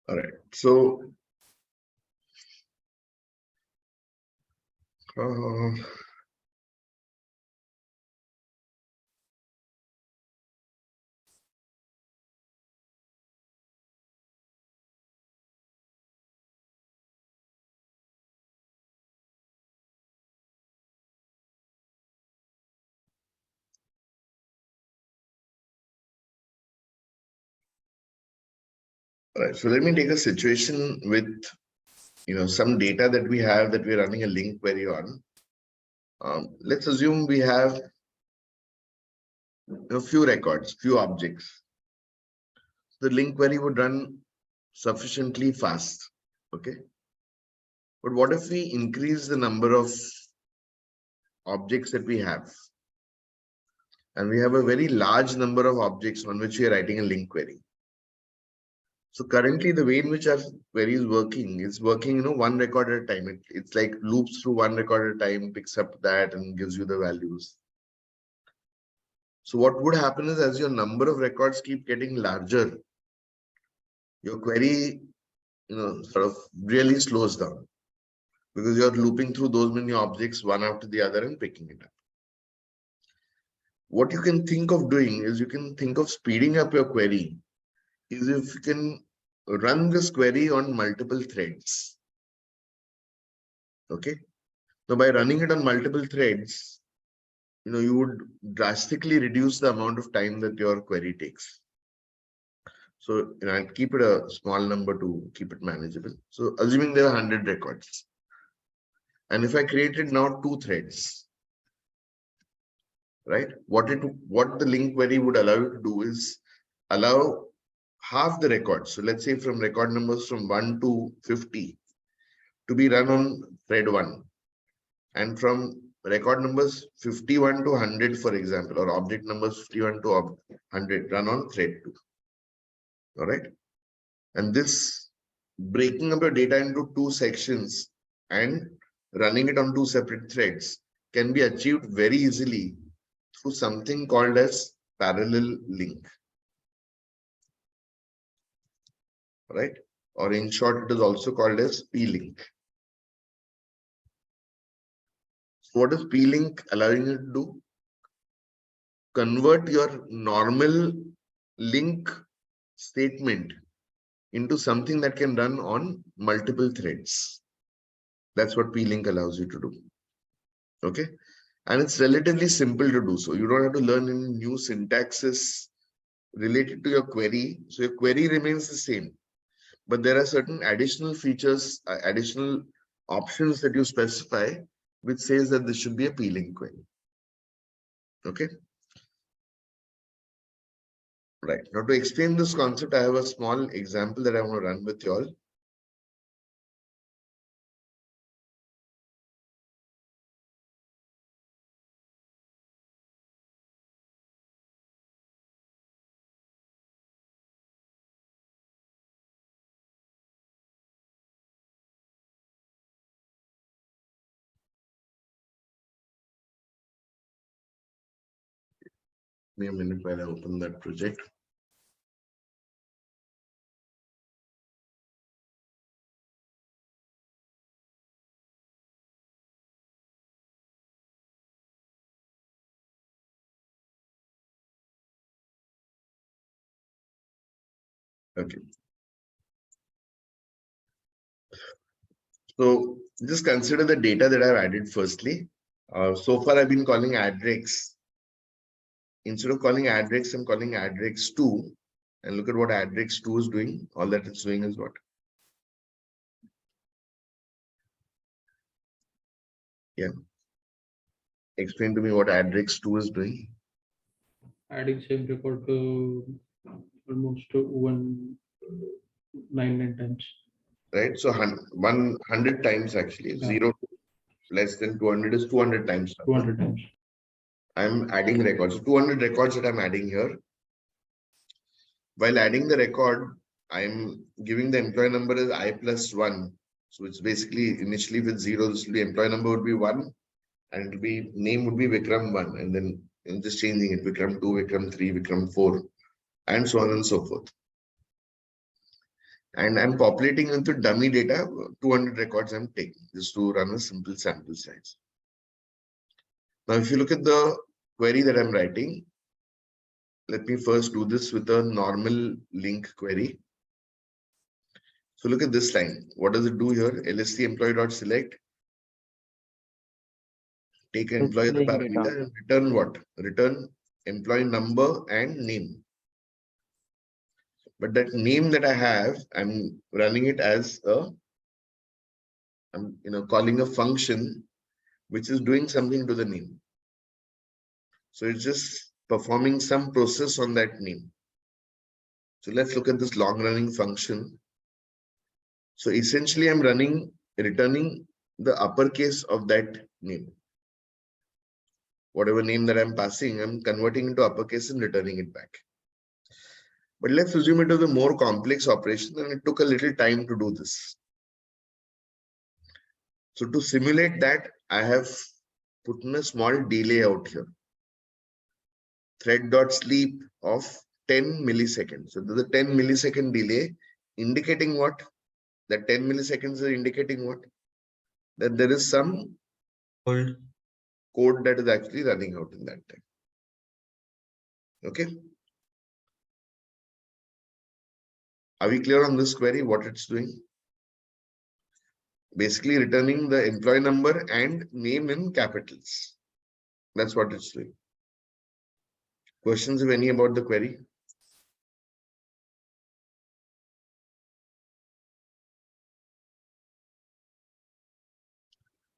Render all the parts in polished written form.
All right. So all right. So let me take a situation with some data that we have that we're running a link query on. Let's assume we have a few records, few objects. The link query would run sufficiently fast. Okay. But what if we increase the number of objects that we have? And we have a very large number of objects on which we are writing a link query. So currently the way in which our query is working, one record at a time. It's like loops through one record at a time, picks up that and gives you the values. So what would happen is as your number of records keep getting larger, your query, sort of really slows down because you're looping through those many objects one after the other and picking it up. What you can think of doing is you can think of speeding up your query is if you can run this query on multiple threads. Okay. So by running it on multiple threads, you would drastically reduce the amount of time that your query takes. So I'll keep it a small number to keep it manageable. So assuming there are 100 records. And if I created now 2 threads, right? What the link query would allow you to do is allow half the records. So let's say from record numbers from 1 to 50 to be run on thread 1. And from record numbers 51 to 100, for example, or object numbers 51 to 100 run on thread 2. All right. And this breaking up your data into 2 sections and running it on 2 separate threads can be achieved very easily through something called as parallel link. Right? Or in short, it is also called as p-link. So what is p-link allowing you to do? Convert your normal link statement into something that can run on multiple threads. That's what p-link allows you to do. Okay. And it's relatively simple to do so. You don't have to learn any new syntaxes related to your query. So your query remains the same. But there are certain additional features, additional options that you specify, which says that this should be a p-link query. Okay. Right. Now to explain this concept, I have a small example that I want to run with you all. Give me a minute while I open that project. Okay. So just consider the data that I've added firstly. So far, I've been calling addrex. Instead of calling addrex, I'm calling addrex2. And look at what addrex2 is doing. All that it's doing is what? Yeah. Explain to me what addrex2 is doing. Adding same record to almost 199 times. Right. So 100 times actually. Yeah. 0 less than 200 is 200 times. 200 times. I'm adding records. So 200 records that I'm adding here. While adding the record, I'm giving the employee number as I plus 1. So it's basically initially with 0, this will be employee number would be 1 and it'll be name would be Vikram 1 and then I'm just changing it Vikram 2, Vikram 3, Vikram 4 and so on and so forth. And I'm populating into dummy data, 200 records I'm taking just to run a simple sample size. Now, if you look at the query that I'm writing, let me first do this with a normal link query. So look at this line. What does it do here? LSC employee.select, take an employee as a Displaying parameter data. and return what? Return employee number and name. But that name that I have, I'm running it as I'm calling a function which is doing something to the name. So it's just performing some process on that name. So let's look at this long running function. So essentially I'm returning the uppercase of that name. Whatever name that I'm passing, I'm converting into uppercase and returning it back. But let's assume it was a more complex operation and it took a little time to do this. So to simulate that, I have put in a small delay out here. Thread.sleep of 10 milliseconds. So there's a 10 millisecond delay indicating what? That 10 milliseconds are indicating what? That there is some code that is actually running out in that time. Okay. Are we clear on this query, what it's doing? Basically returning the employee number and name in capitals. That's what it's doing. Questions, if any, about the query?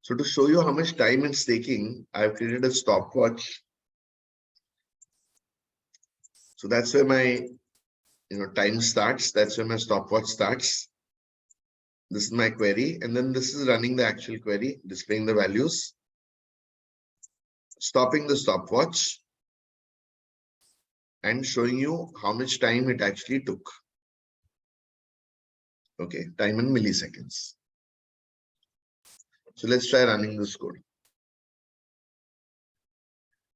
So to show you how much time it's taking, I've created a stopwatch. So that's where my time starts. That's where my stopwatch starts. This is my query, and then this is running the actual query, displaying the values, stopping the stopwatch, and showing you how much time it actually took. Okay, time in milliseconds. So let's try running this code.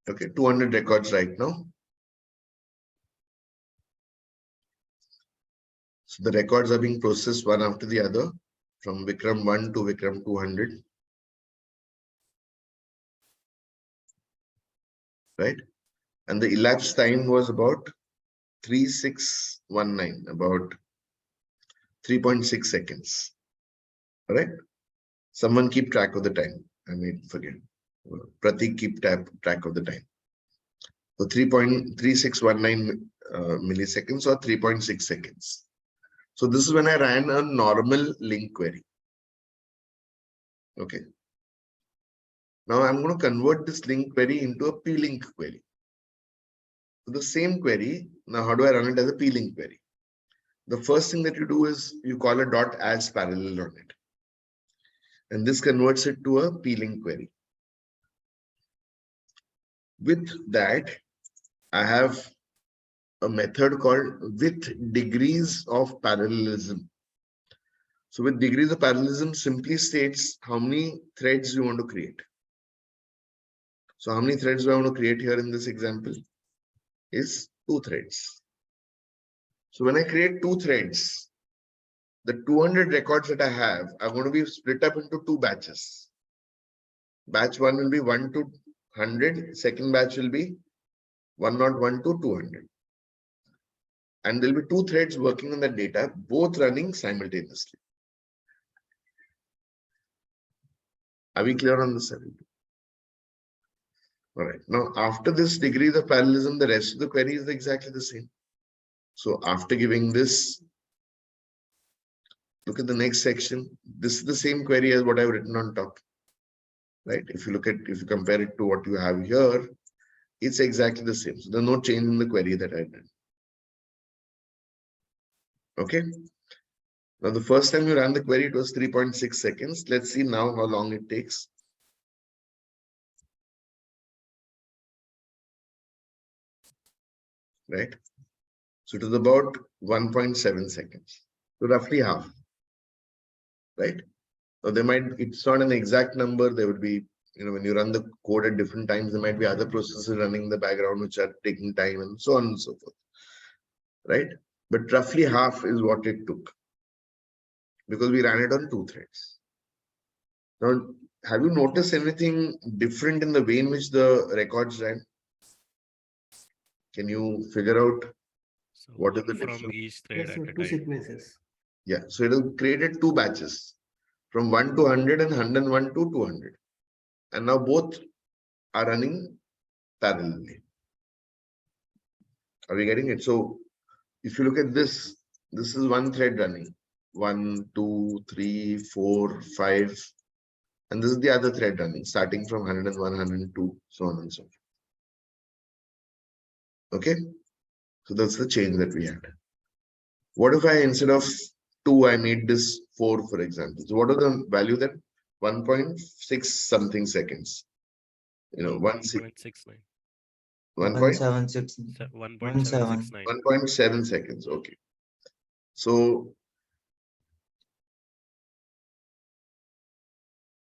Okay, 200 records right now. So the records are being processed one after the other from Vikram 1 to Vikram 200. Right? And the elapsed time was about 3619, about 3.6 seconds. All right? Someone keep track of the time. I may forget. Pratik keep track of the time. So 3.3619 milliseconds or 3.6 seconds. So this is when I ran a normal link query. Okay. Now I'm going to convert this link query into a p-link query. So the same query, now how do I run it as a p-link query? The first thing that you do is you call a dot as parallel on it. And this converts it to a p-link query. With that, I have a method called with degrees of parallelism. So with degrees of parallelism simply states how many threads you want to create. So how many threads do I want to create here in this example? Is 2 threads. So when I create 2 threads, the 200 records that I have are going to be split up into 2 batches. Batch 1 will be 1 to 100. Second batch will be 101 to 200. And there will be 2 threads working on that data, both running simultaneously. Are we clear on this? All right. Now, after this degree of parallelism, the rest of the query is exactly the same. So after giving this, look at the next section. This is the same query as what I've written on top. Right? If you compare it to what you have here, it's exactly the same. So there's no change in the query that I did. Okay. Now, the first time you ran the query, it was 3.6 seconds. Let's see now how long it takes. Right? So it was about 1.7 seconds. So roughly half. Right? So it's not an exact number. There would be, when you run the code at different times, there might be other processes running in the background which are taking time and so on and so forth. Right? But roughly half is what it took. because we ran it on 2 threads. Now, have you noticed anything different in the way in which the records ran? Can you figure out So what is one the from difference? each thread Yes, at sir, a two time. sequences. Yeah, so it has created 2 batches from 1 to 100 and 101 to 200. And now both are running parallelly. Are we getting it? So if you look at this, this is one thread running. 1, 2, 3, 4, 5. And this is the other thread running, starting from 101, 102, so on and so forth. Okay? So that's the change that we had. What if I, instead of 2, I made this 4, for example? So what are the value then? 1.6 something seconds. You know, 1.69. 1.7 1.769. 1.7 seconds. Okay. So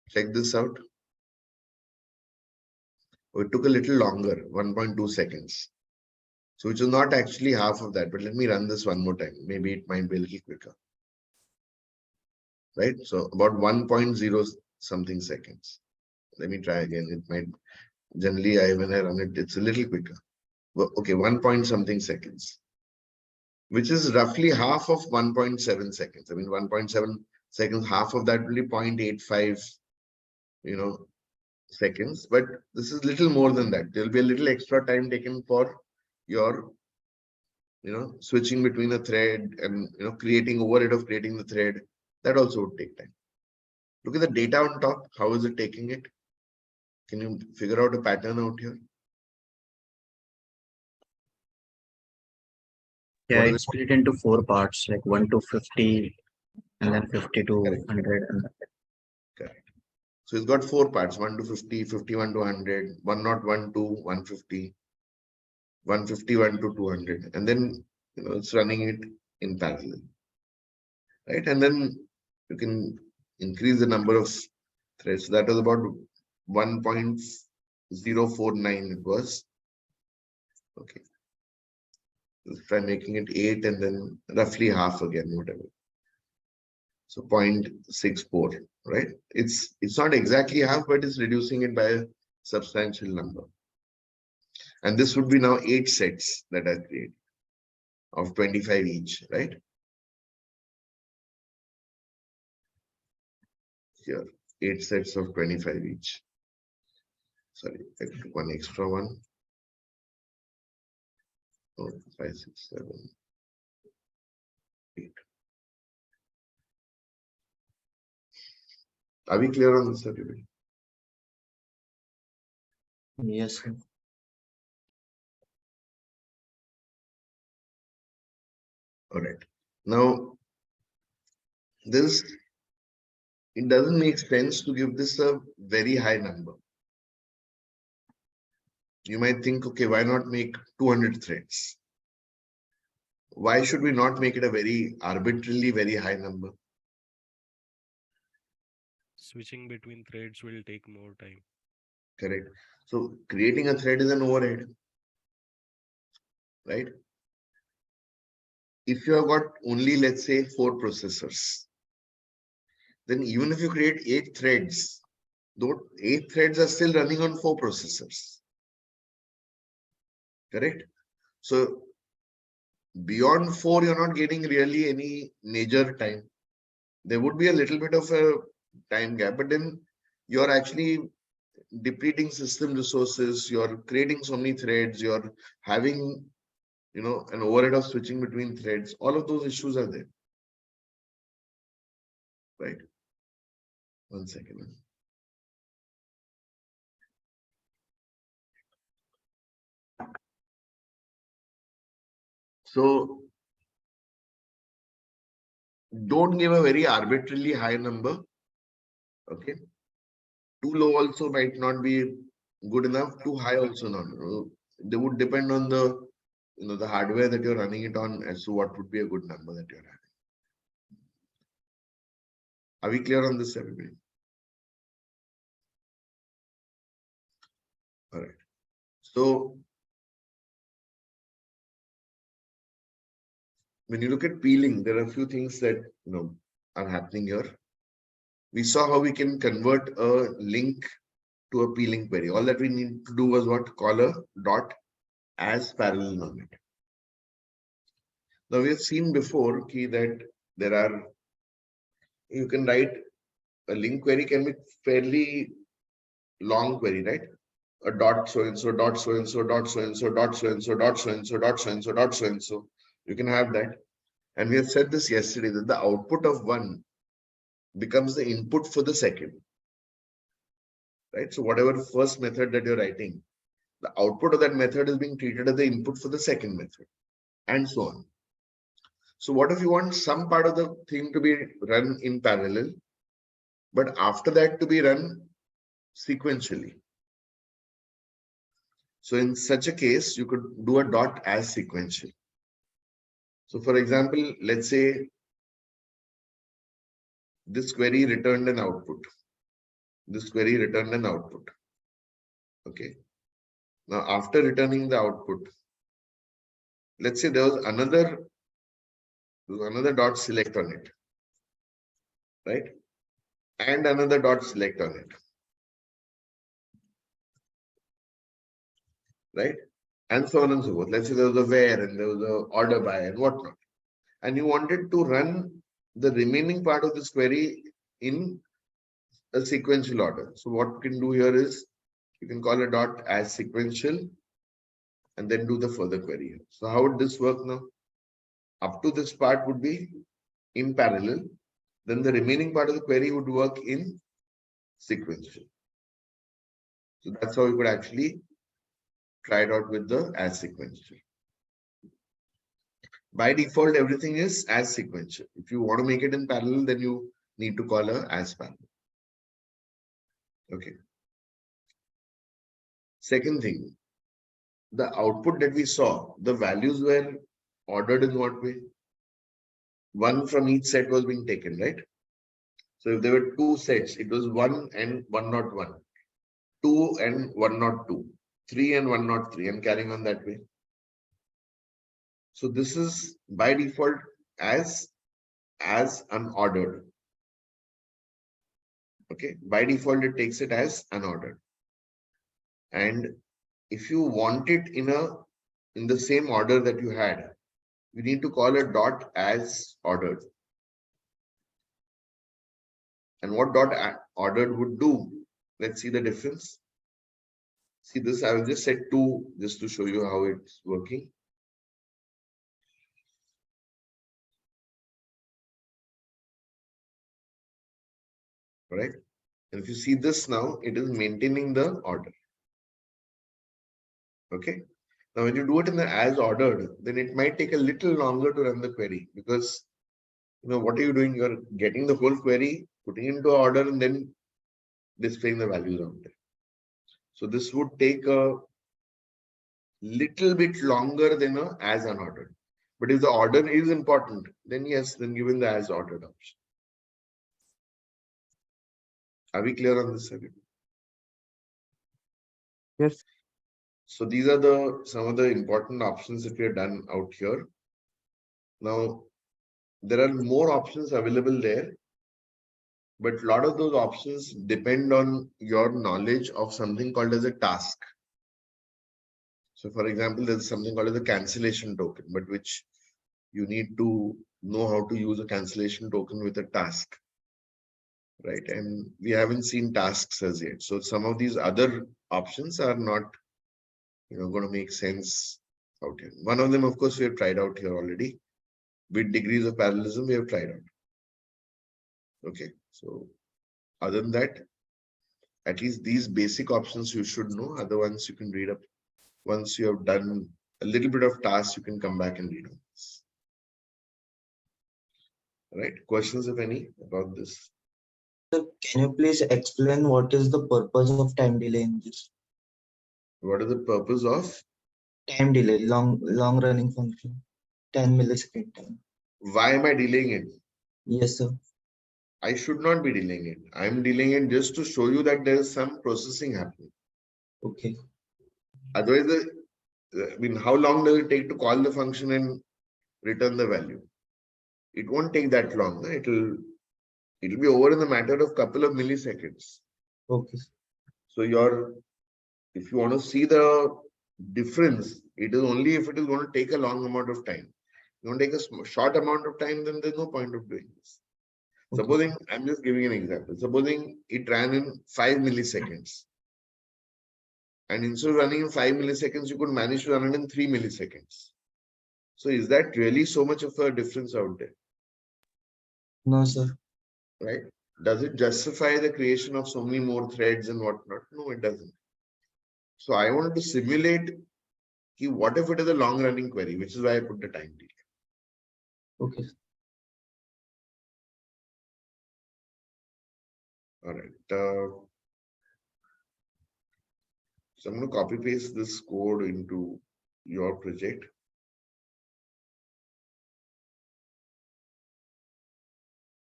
check this out. Oh, it took a little longer, 1.2 seconds. So which is not actually half of that, but let me run this one more time. Maybe it might be a little quicker. Right? So about 1.0 something seconds. Let me try again. It might, generally when I run it, it's a little quicker. Well, okay, 1 point something seconds, which is roughly half of 1.7 seconds. I mean, 1.7 seconds, half of that will be 0.85, seconds, but this is little more than that. There'll be a little extra time taken for your, switching between a thread and, creating overhead of creating the thread. That also would take time. Look at the data on top. How is it taking it? Can you figure out a pattern out here? Yeah, What is it's split into 4 parts, like 1 to 50, and then 50 to Correct. 100. Correct. So it's got 4 parts, 1 to 50, 51 to 100, 101 to 150, 151 to 200, and then it's running it in parallel, right? And then you can increase the number of threads. So that was about 1.049 it was. Okay. Let's try making it 8 and then roughly half again, whatever. So 0.64, right? It's not exactly half, but it's reducing it by a substantial number. And this would be now 8 sets that are created of 25 each, right? Here, 8 sets of 25 each. Sorry, I took one extra one. Oh, 5, 6, 7, 8. Are we clear on this, everybody? Yes, sir. All right. Now, it doesn't make sense to give this a very high number. You might think, okay, why not make 200 threads? Why should we not make it a very arbitrarily very high number? Switching between threads will take more time. Correct. So creating a thread is an overhead, right? If you have got only, let's say, 4 processors, then even if you create 8 threads, those 8 threads are still running on 4 processors. Correct? So beyond 4, you're not getting really any major time. There would be a little bit of a time gap, but then you're actually depleting system resources, you're creating so many threads, you're having, an overhead of switching between threads. All of those issues are there. Right? 1 second. So don't give a very arbitrarily high number. Okay. Too low also might not be good enough. Too high also not. They would depend on the hardware that you're running it on as to what would be a good number that you're having. Are we clear on this, everybody? All right. So when you look at peeling, there are a few things that are happening here. We saw how we can convert a link to a p-link query. All that we need to do was what? Call a dot as parallel on it. Now we have seen before that there are, you can write a link query can be fairly long query, right? A dot so and so, dot so and so, dot so and so, dot so and so, dot so and so, dot so and so, dot so and so. You can have that. And we have said this yesterday that the output of one becomes the input for the second. Right? So whatever first method that you're writing, the output of that method is being treated as the input for the second method, and so on. So what if you want some part of the thing to be run in parallel, but after that to be run sequentially? So in such a case, you could do a dot as sequential. So for example, let's say this query returned an output. This query returned an output. Okay. Now, after returning the output, let's say there was another dot select on it, right? And another dot select on it, right? And so on and so forth. Let's say there was a where and there was a order by and whatnot. And you wanted to run the remaining part of this query in a sequential order. So what you can do here is you can call a dot as sequential and then do the further query. So how would this work now? Up to this part would be in parallel. Then the remaining part of the query would work in sequential. So that's how you could actually try it out with the as sequential. By default, everything is as sequential. If you want to make it in parallel, then you need to call a as parallel. Okay. Second thing, the output that we saw, the values were ordered in what way? One from each set was being taken, right? So if there were two sets, it was 1 and 101, 2 and 102, 3 and 103, and carrying on that way. So this is by default as unordered. Okay, by default it takes it as unordered. And if you want it in the same order that you had, you need to call a dot as ordered. And what dot ordered would do? Let's see the difference. See this, I will just set 2 just to show you how it's working. Right? And if you see this now, it is maintaining the order. Okay. Now, when you do it in the as ordered, then it might take a little longer to run the query because, what are you doing? You're getting the whole query, putting into order, and then displaying the values out there. So this would take a little bit longer than a as unordered. But if the order is important, then yes, then given the as ordered option. Are we clear on this? Yes. So these are some of the important options that we have done out here. Now, there are more options available there, but a lot of those options depend on your knowledge of something called as a task. So for example, there's something called as a cancellation token, but which you need to know how to use a cancellation token with a task. Right, and we haven't seen tasks as yet. So some of these other options are not, going to make sense out here. One of them, of course, we have tried out here already. With degrees of parallelism, we have tried out. Okay, so other than that, at least these basic options you should know. Other ones you can read up. Once you have done a little bit of tasks, you can come back and read on this. All right, questions if any about this? So can you please explain what is the purpose of time delay in this? What is the purpose of? Time delay, long running function, 10 millisecond time. Why am I delaying it? Yes, sir. I should not be delaying it. I'm delaying it just to show you that there is some processing happening. Okay. Otherwise, how long does it take to call the function and return the value? It won't take that long. It will It will be over in the matter of couple of milliseconds. Okay. So if you want to see the difference, it is only if it is going to take a long amount of time. You want to take a short amount of time, then there's no point of doing this. Okay. Supposing, I'm just giving an example. Supposing it ran in 5 milliseconds. And instead of running in 5 milliseconds, you could manage to run it in 3 milliseconds. So is that really so much of a difference out there? No, sir. Right? Does it justify the creation of so many more threads and whatnot? No, it doesn't. So I wanted to simulate what if it is a long running query, which is why I put the time delay. Okay. All right. So I'm going to copy paste this code into your project.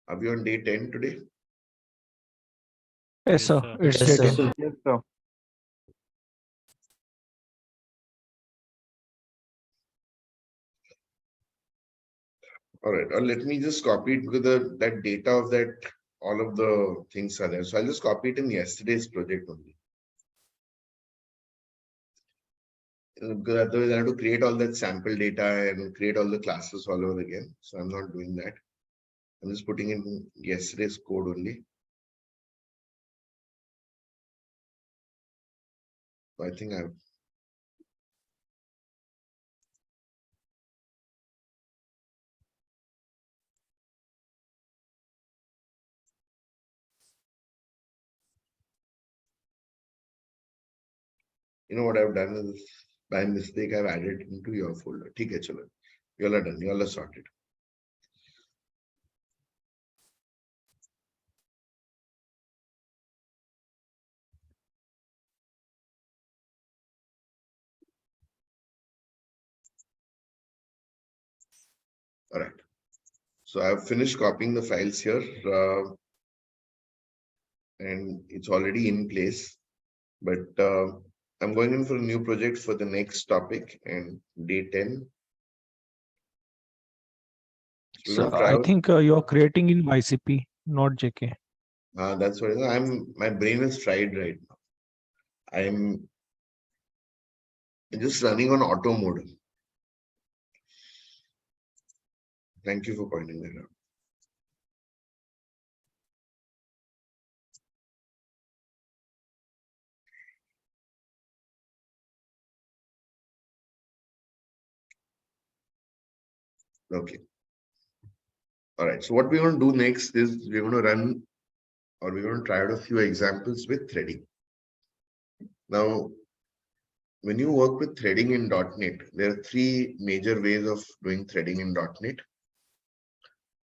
Are we on day 10 today? Yes, sir. It's Yes, day sir. 10. Yes, sir. All right. Let me just copy it because that data of that, all of the things are there. So I'll just copy it in yesterday's project only. Because otherwise I have to create all that sample data and create all the classes all over again. So I'm not doing that. I'm just putting in yesterday's code only. So I think I've what I've done is by mistake I've added it into your folder. Okay, chalo. You all are done. You all are sorted. All right. So I've finished copying the files here, and it's already in place. But I'm going in for a new project for the next topic and day 10. So I think you're creating in YCP, not JK. That's what my brain is fried right now. I'm just running on auto mode. Thank you for pointing that out. Okay. All right. So what we're going to do next is we're going to run, or we're going to try out a few examples with threading. Now, when you work with threading in .NET, there are three major ways of doing threading in .NET.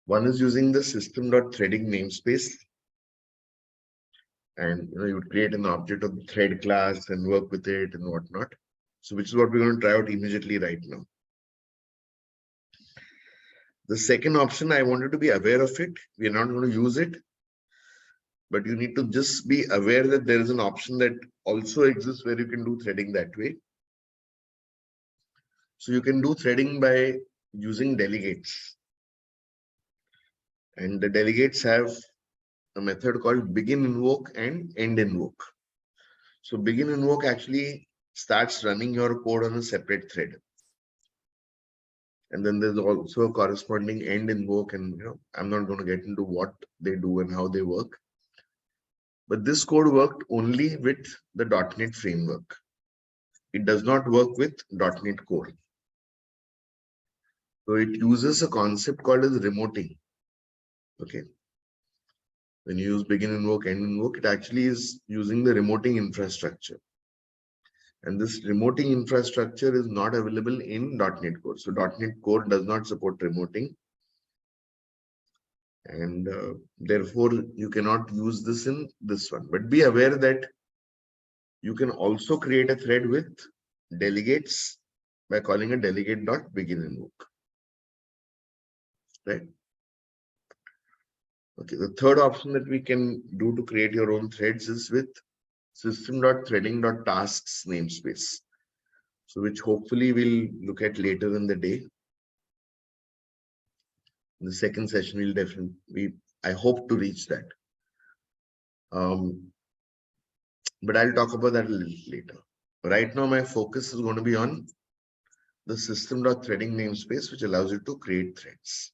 One is using the system.threading namespace. And you would create an object of the thread class and work with it and whatnot. So which is what we're going to try out immediately right now. The second option, I wanted to be aware of it. We're not going to use it, but you need to just be aware that there is an option that also exists where you can do threading that way. So you can do threading by using delegates. And the delegates have a method called begin invoke and end invoke. So begin invoke actually starts running your code on a separate thread. And then there's also a corresponding end invoke, and I'm not going to get into what they do and how they work. But this code worked only with the .NET framework. It does not work with .NET Core. So it uses a concept called as remoting. Okay. When you use begin invoke, end invoke, it actually is using the remoting infrastructure. And this remoting infrastructure is not available in .NET Core. So .NET Core does not support remoting. And therefore, you cannot use this in this one. But be aware that you can also create a thread with delegates by calling a delegate.begin invoke. Right? Okay, the third option that we can do to create your own threads is with system.threading.tasks namespace. So which hopefully we'll look at later in the day. In the second session, we'll definitely I hope to reach that. But I'll talk about that a little later. Right now, my focus is going to be on the system.threading namespace, which allows you to create threads.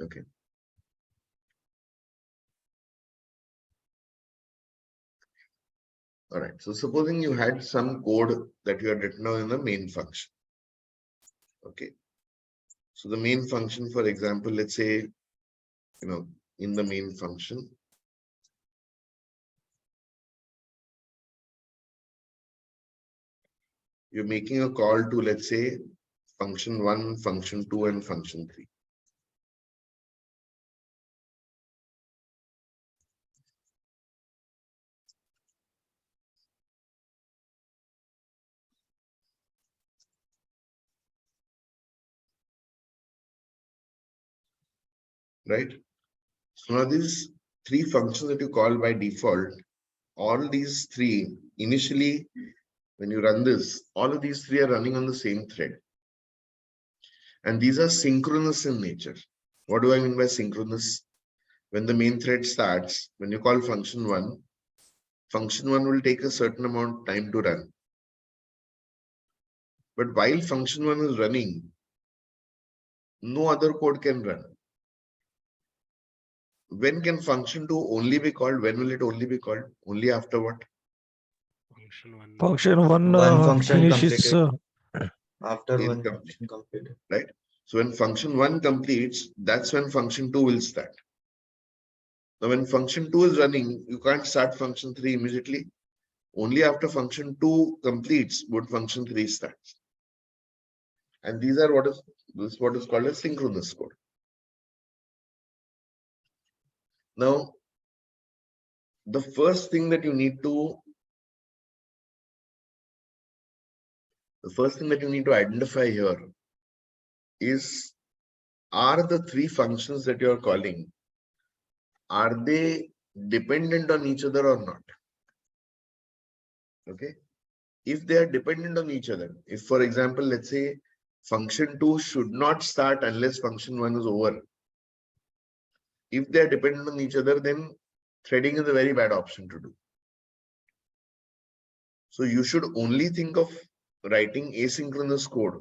Okay. All right. So supposing you had some code that you had written down in the main function. Okay. So the main function, for example, let's say, in the main function, you're making a call to, let's say, function 1, function 2, and function 3. Right? So now these 3 functions that you call by default, all these 3 initially, when you run this, all of these 3 are running on the same thread. And these are synchronous in nature. What do I mean by synchronous? When the main thread starts, when you call function 1 will take a certain amount of time to run. But while function 1 is running, no other code can run. When can function 2 only be called? When will it only be called? Only after what? Function 1. Function one function finishes. completed. After one Incomplete. function completed. Right? So when function 1 completes, that's when function 2 will start. Now when function 2 is running, you can't start function 3 immediately. Only after function 2 completes would function 3 starts. And these are what is called a synchronous code. Now, the first thing that you need to identify here is, are the 3 functions that you're calling, are they dependent on each other or not? Okay. If they are dependent on each other, if for example, let's say function 2 should not start unless function 1 is over. If they are dependent on each other, then threading is a very bad option to do. So you should only think of writing asynchronous code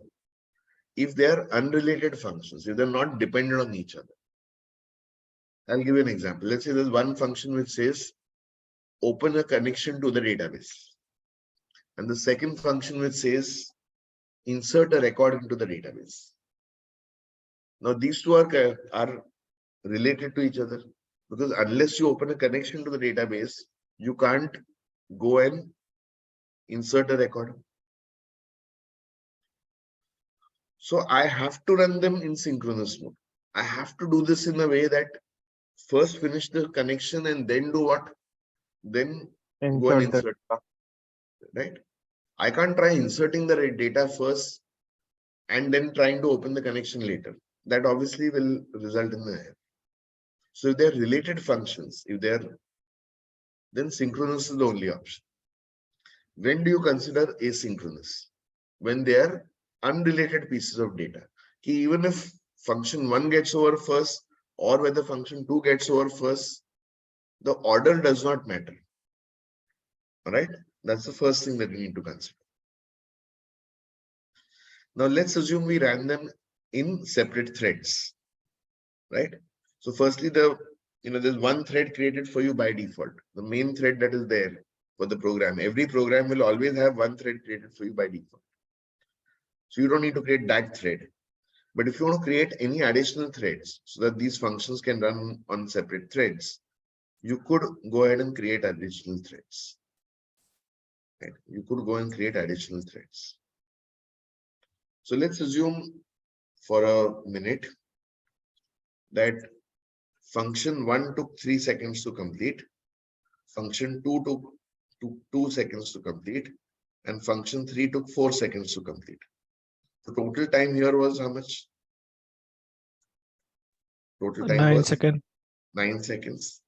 if they are unrelated functions, if they're not dependent on each other. I'll give you an example. Let's say there's one function which says open a connection to the database, and the second function which says insert a record into the database. Now these two are related to each other, because unless you open a connection to the database, you can't go and insert a record. So I have to run them in synchronous mode. I have to do this in a way that first finish the connection and then do what? Then go and insert. Right? I can't try inserting the data first and then trying to open the connection later. That obviously will result in the error. So if they're related functions, then synchronous is the only option. When do you consider asynchronous? When they are unrelated pieces of data. Even if function 1 gets over first, or whether function 2 gets over first, the order does not matter. All right? That's the first thing that we need to consider. Now let's assume we ran them in separate threads, right? So firstly, there's one thread created for you by default, the main thread that is there for the program. Every program will always have one thread created for you by default. So you don't need to create that thread. But if you want to create any additional threads so that these functions can run on separate threads, you could go ahead and create additional threads. Right? You could go and create additional threads. So let's assume for a minute that function 1 took 3 seconds to complete, function 2 took 2 seconds to complete, and function 3 took 4 seconds to complete. The total time here was how much? Total time 9 was seconds. 9 seconds.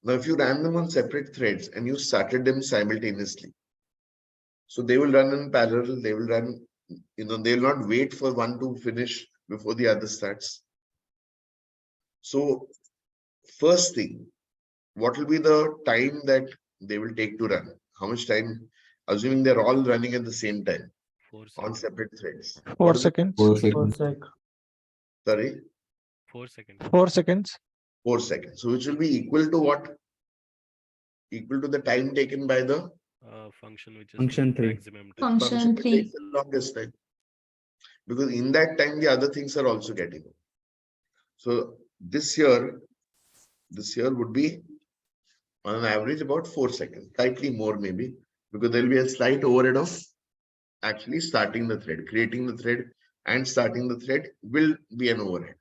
Now, if you ran them on separate threads and you started them simultaneously, so they will run in parallel, they will run, they will not wait for one to finish before the other starts. So first thing, what will be the time that they will take to run? How much time? Assuming they're all running at the same time 4 on seconds. separate threads. 4 What is it? seconds. 4 seconds. Sorry, 4 seconds. 4 seconds. 4 seconds. So which will be equal to what? Equal to the time taken by the Function which is Function taking 3. maximum time. function Function that 3. takes the longest time. Because in that time, the other things are also getting. So this year would be on an average about 4 seconds, slightly more maybe, because there will be a slight overhead of actually starting the thread, creating the thread and starting the thread will be an overhead.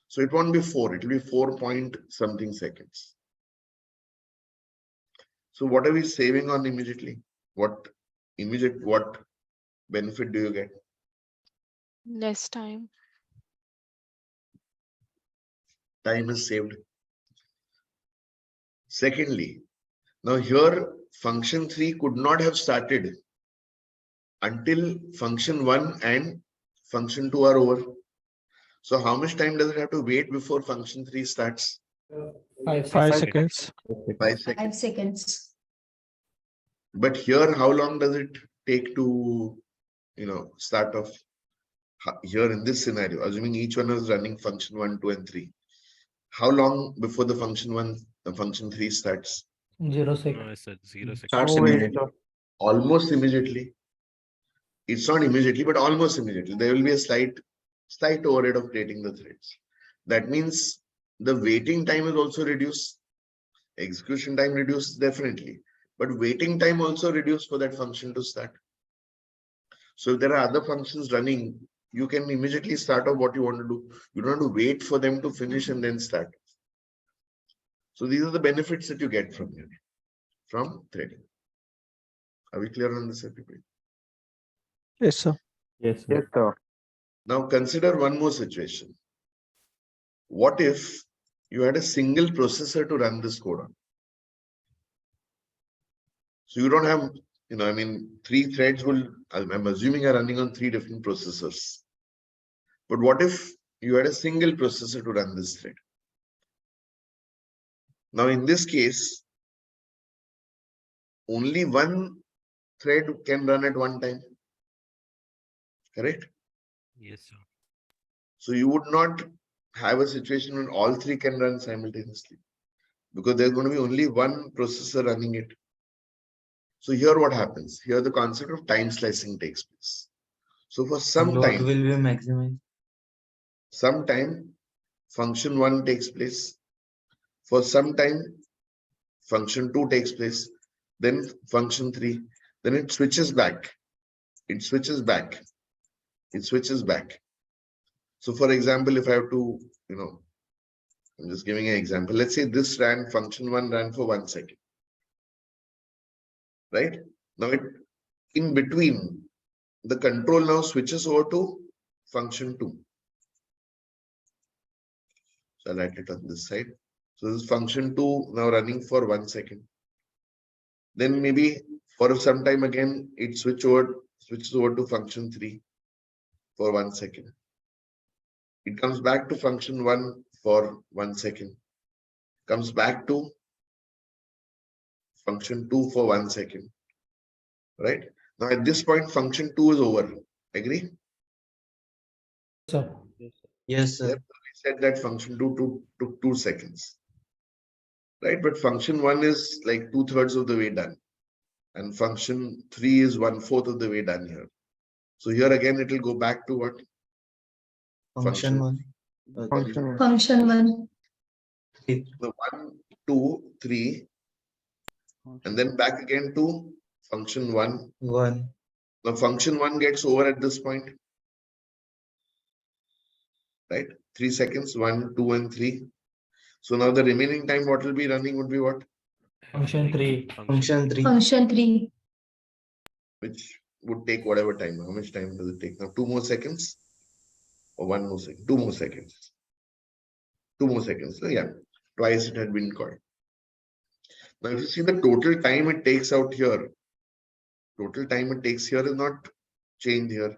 So it won't be 4, it will be 4 point something seconds. So what are we saving on immediately? What benefit do you get? Less time. Time is saved. Secondly, now here function 3 could not have started until function 1 and function 2 are over. So how much time does it have to wait before function 3 starts? 5 5 seconds. seconds. 5 seconds. 5 seconds. But here, how long does it take to, start off? Here in this scenario, assuming each one is running function 1, 2, and 3. How long before the function 3 starts? 0 No, seconds. I said 0 seconds. Starts immediately. Almost immediately. It's not immediately, but almost immediately. There will be a slight overhead of creating the threads. That means the waiting time is also reduced. Execution time reduced definitely, but waiting time also reduced for that function to start. So if there are other functions running, you can immediately start off what you want to do. You don't have to wait for them to finish and then start. So these are the benefits that you get from here, from threading. Are we clear on this, everybody? Yes, sir. Yes, sir. Now consider one more situation. What if you had a single processor to run this code on? So you don't have, 3 threads I'm assuming are running on 3 different processors. But what if you had a single processor to run this thread? Now in this case, only one thread can run at one time. Correct? Yes, sir. So you would not have a situation when all 3 can run simultaneously, because there's going to be only one processor running it. So here what happens? Here the concept of time slicing takes place. So for some What time, will be maximum? some time function 1 takes place. For some time, function 2 takes place. Then function 3. Then it switches back. It switches back. It switches back. So for example, if I have to, I'm just giving an example. Let's say this function 1 ran for 1 second. Right? Now in between, the control now switches over to function 2. So I'll write it on this side. So this is function 2 now running for 1 second. Then maybe for some time again, it switches over to function 3 for 1 second. It comes back to function 1 for 1 second. Comes back to function 2 for 1 second. Right? Now at this point, function 2 is over. Agree? Sir. Yes, sir. Yep. We said that function 2 took 2 seconds. Right? But function 1 is like 2/3 of the way done. And function 3 is 1/4 of the way done here. So here again, it will go back to what? Function 1. Function 1. The 1, 2, 3, and then back again to function 1. 1. Now function 1 gets over at this point. Right? 3 seconds, 1, 2, and 3. So now the remaining time what will be running would be what? Function 3. Function 3. Function 3. Which would take whatever time. How much time does it take now? 2 more seconds? Or 1 more second? 2 more seconds. 2 more seconds. So yeah, twice it had been called. Now if you see the total time it takes out here, total time it takes here is not changed here.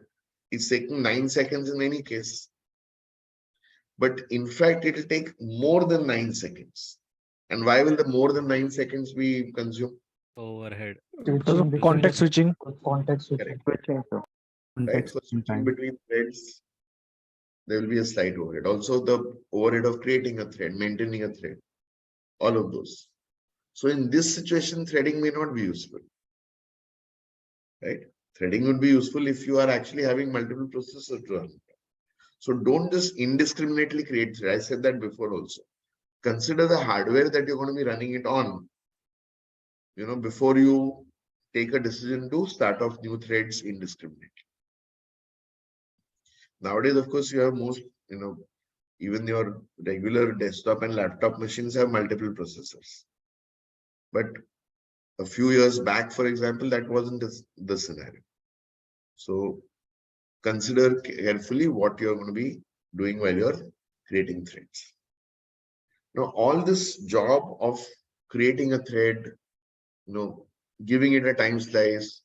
It's taking 9 seconds in any case. But in fact, it will take more than 9 seconds. And why will the more than 9 seconds be consumed? Overhead. Because of context switching. Context switching. Right? For switching between threads, there will be a slight overhead. Also, the overhead of creating a thread, maintaining a thread, all of those. So in this situation, threading may not be useful. Right? Threading would be useful if you are actually having multiple processors to run. So don't just indiscriminately create thread. I said that before also. Consider the hardware that you're going to be running it on, before you take a decision to start off new threads indiscriminately. Nowadays, of course, you have most, even your regular desktop and laptop machines have multiple processors. But a few years back, for example, that wasn't the scenario. So consider carefully what you're going to be doing while you're creating threads. Now, all this job of creating a thread, giving it a time slice,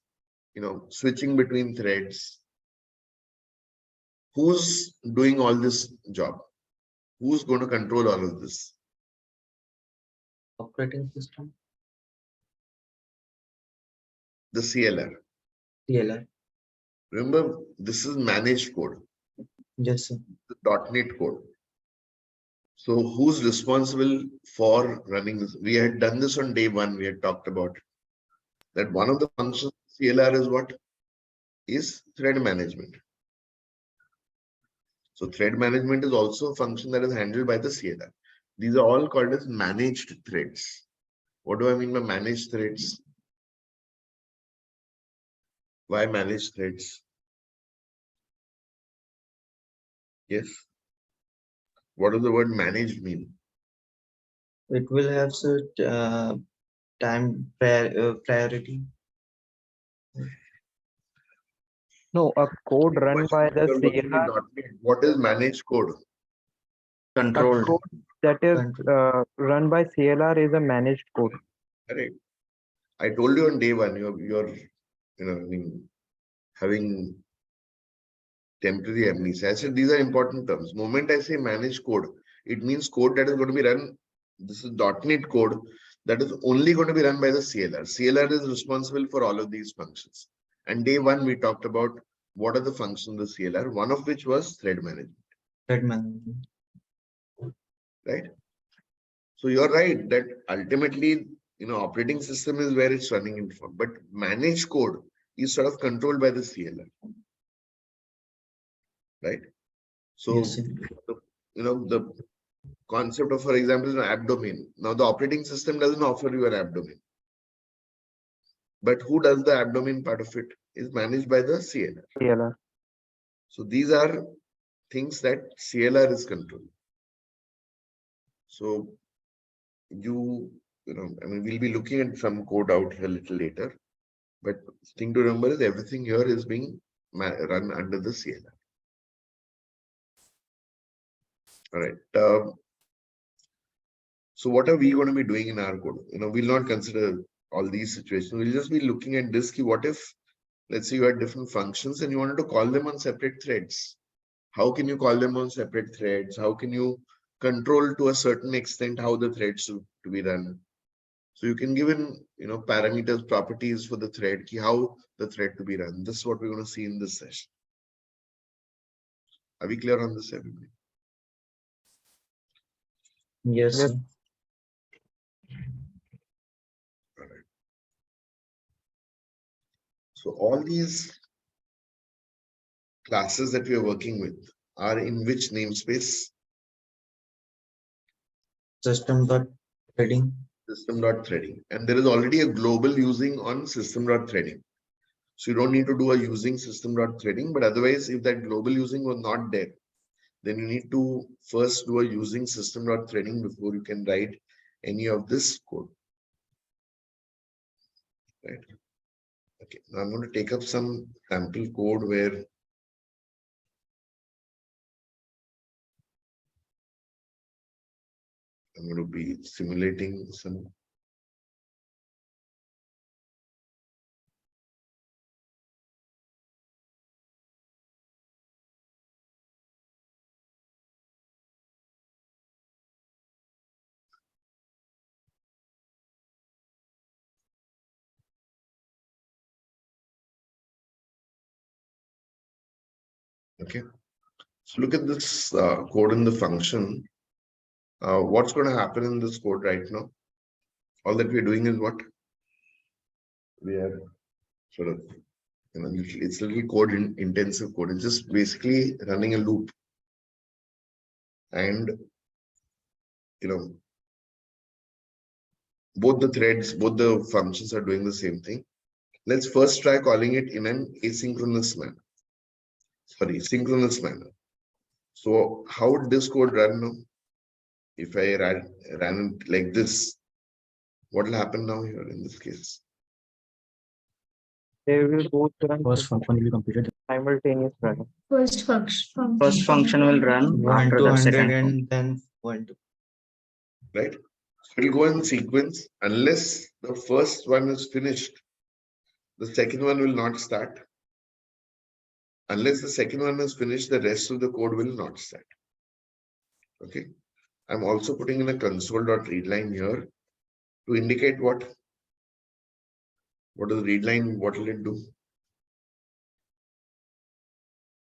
switching between threads. Who's doing all this job? Who's going to control all of this? Operating system. The CLR. CLR. Remember, this is managed code, Yes, sir. the .NET code. So who's responsible for running this? We had done this on day one. We had talked about that one of the functions of CLR is what? Is thread management. So thread management is also a function that is handled by the CLR. These are all called as managed threads. What do I mean by managed threads? Why managed threads? Yes. What does the word managed mean? It will have time priority. No, a code run by the You're working with CLR, .NET. What is managed code? a Controlled. code that is Control. run by CLR is a managed code. Correct. I told you on day one, you're having temporary amnesia. I said these are important terms. Moment I say managed code, it means code that is going to be run. This is .NET code that is only going to be run by the CLR. CLR is responsible for all of these functions. And day one, we talked about what are the functions of the CLR, one of which was thread management. Thread management. Right? So you're right that ultimately, operating system is where it's running in from, but managed code is sort of controlled by the CLR. Right? So, Yes, sir. the concept of, for example, an app domain. Now, the operating system doesn't offer you an app domain. But who does the app domain part of it is managed by the CLR. CLR. So these are things that CLR is controlling. So we'll be looking at some code out here a little later. But thing to remember is everything here is being run under the CLR. All right. So what are we going to be doing in our code? We'll not consider all these situations. We'll just be looking at this key. What if, let's say you had different functions and you wanted to call them on separate threads? How can you call them on separate threads? How can you control to a certain extent how the threads to be run? So you can give in, parameters, properties for the thread, how the thread to be run. This is what we're going to see in this session. Are we clear on this, everybody? Yes, Yes. sir. All right. So all these classes that we are working with are in which namespace? System.threading. System.threading. And there is already a global using on system.threading. So you don't need to do a using system.threading, but otherwise, if that global using was not there, then you need to first do a using system.threading before you can write any of this code. Right? Okay, now I'm going to take up some sample code where I'm going to be simulating some Okay. So look at this code in the function. What's going to happen in this code right now? All that we're doing is what? We are sort of, it's a little code intensive code. It's just basically running a loop. And, both the threads, both the functions are doing the same thing. Let's first try calling it in an asynchronous manner. Sorry, synchronous manner. So how would this code run now? If I ran it like this, what will happen now here in this case? They will both run First function will be completed. First simultaneous running. function. First function will run 1 after to the 100 second and then 1 to. Right? So it'll go in sequence unless the first one is finished. The second one will not start. Unless the second one is finished, the rest of the code will not start. Okay. I'm also putting in a console.readline here to indicate what is the readline, what will it do?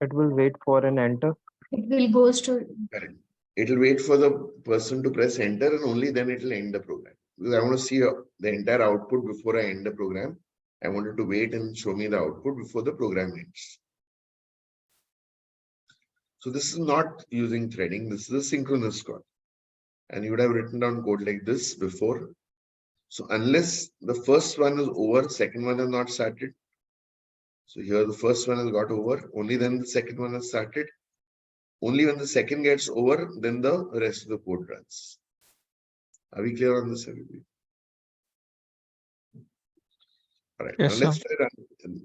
It will wait for an enter. It will goes to Correct. It will wait for the person to press enter and only then it will end the program. Because I want to see the entire output before I end the program. I wanted to wait and show me the output before the program ends. So this is not using threading. This is a synchronous call. And you would have written down code like this before. So unless the first one is over, second one has not started. So here the first one has got over, only then the second one has started. Only when the second gets over, then the rest of the code runs. Are we clear on this, everybody? All right, Yes, now sir.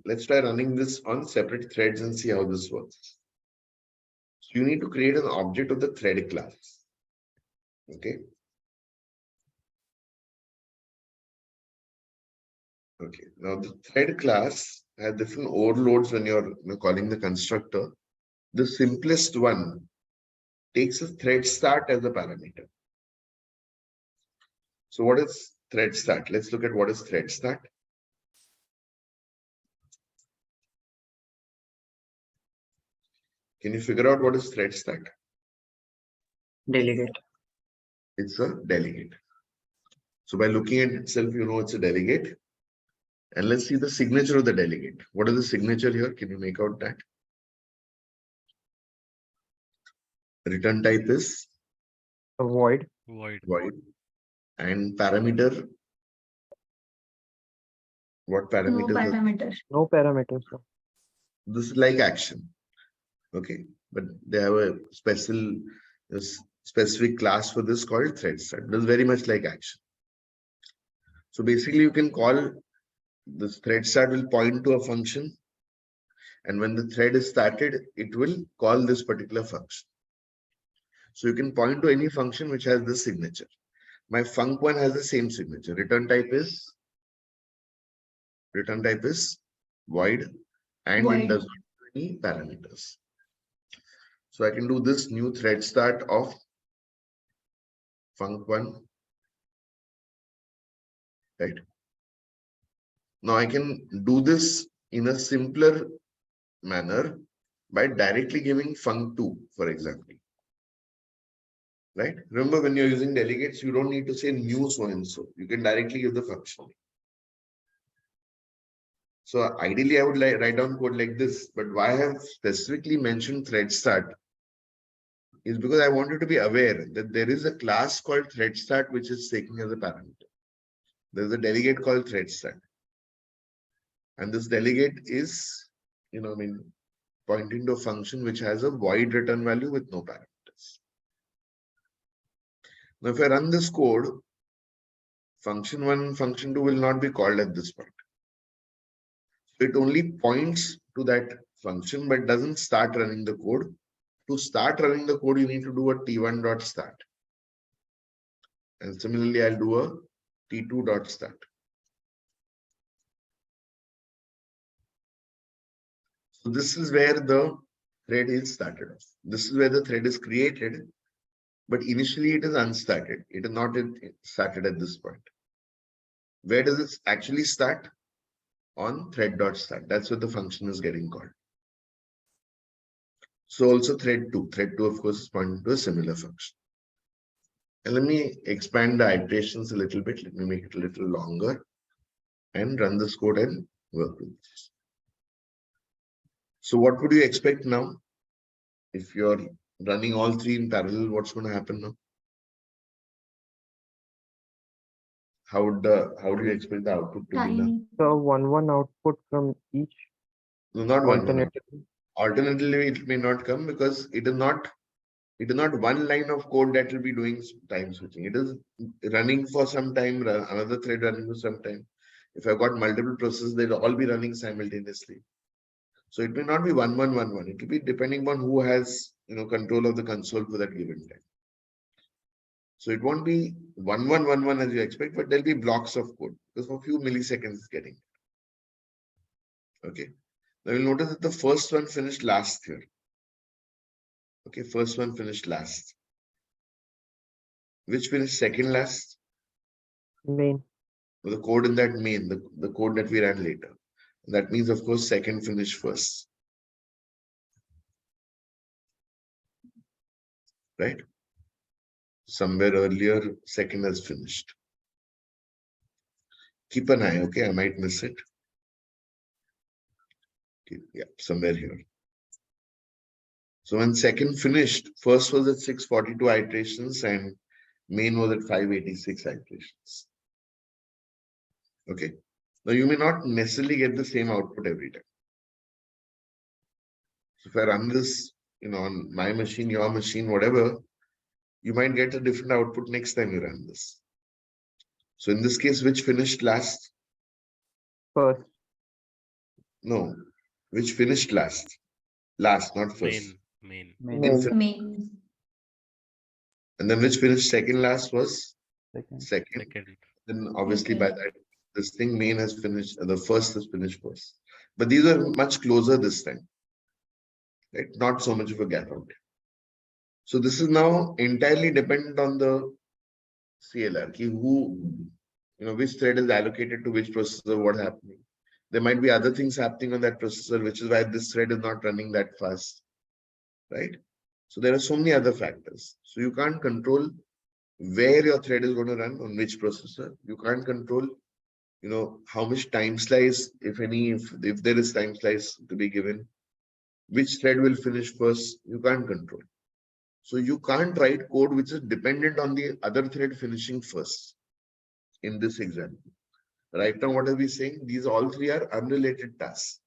let's try running this on separate threads and see how this works. So you need to create an object of the thread class. Okay. Okay, now the thread class has different overloads when you're calling the constructor. The simplest one takes a thread start as a parameter. So what is thread start? Let's look at what is thread start. Can you figure out what is thread start? Delegate. It's a delegate. So by looking at itself, you know it's a delegate. And let's see the signature of the delegate. What is the signature here? Can you make out that? Return type is A void. Void. void. And parameter. What no parameters? parameter. No parameters. Sir. This is like action. Okay, but they have a specific class for this called thread start. This is very much like action. So basically you can call this thread start will point to a function, and when the thread is started, it will call this particular function. So you can point to any function which has this signature. My func one has the same signature. Return type is void, and it Void. does not have any parameters. So I can do this new thread start of func1, right? Now I can do this in a simpler manner by directly giving func2, for example. Right? Remember, when you're using delegates, you don't need to say new so and so. You can directly give the function. So ideally, I would write down code like this, but why I have specifically mentioned thread start is because I want you to be aware that there is a class called thread start which is taking as a parameter. There's a delegate called thread start. And this delegate is, pointing to a function which has a void return value with no parameters. Now, if I run this code, function 1, function 2 will not be called at this point. It only points to that function, but doesn't start running the code. To start running the code, you need to do a t1.start. And similarly, I'll do a t2.start. So this is where the thread is started off. This is where the thread is created, but initially it is unstarted. It is not started at this point. Where does it actually start? On thread.start. That's where the function is getting called. So also thread 2. Thread 2, of course, is pointing to a similar function. And let me expand the iterations a little bit. Let me make it a little longer and run this code and work with this. So what would you expect now? If you're running all three in parallel, what's going to happen now? How do you expect the output to be now? Time. So one output from each No, not one. alternatively. Alternatively, it may not come because it is not one line of code that will be doing time switching. It is running for some time, another thread running for some time. If I've got multiple processes, they'll all be running simultaneously. So it may not be 1, 1, 1, 1. It will be depending on who has control of the console for that given time. So it won't be 1, 1, 1, 1 as you expect, but there'll be blocks of code because for a few milliseconds it's getting. Okay. Now you'll notice that the first one finished last here. Okay, first one finished last. Which finished second last? Main. The code in that main, the code that we ran later. That means, of course, second finished first. Right? Somewhere earlier, second has finished. Keep an eye, okay? I might miss it. Okay, yeah, somewhere here. So when second finished, first was at 642 iterations and main was at 586 iterations. Okay. Now you may not necessarily get the same output every time. So if I run this, on my machine, your machine, whatever, you might get a different output next time you run this. So in this case, which finished last? First. No, which finished last? Last, not first. Main. Main. Main. And then which finished second last was Second. second. Second. Then obviously Okay. by that, this thing main has finished, the first has finished first. But these are much closer this time. Right? Not so much of a gap out. So this is now entirely dependent on the CLR, which thread is allocated to which processor, what's happening. There might be other things happening on that processor, which is why this thread is not running that fast, right? So there are so many other factors. So you can't control where your thread is going to run on which processor. You can't control, how much time slice, if any, if there is time slice to be given, which thread will finish first, you can't control. So you can't write code which is dependent on the other thread finishing first in this example. Right now, what are we saying? These all three are unrelated tasks.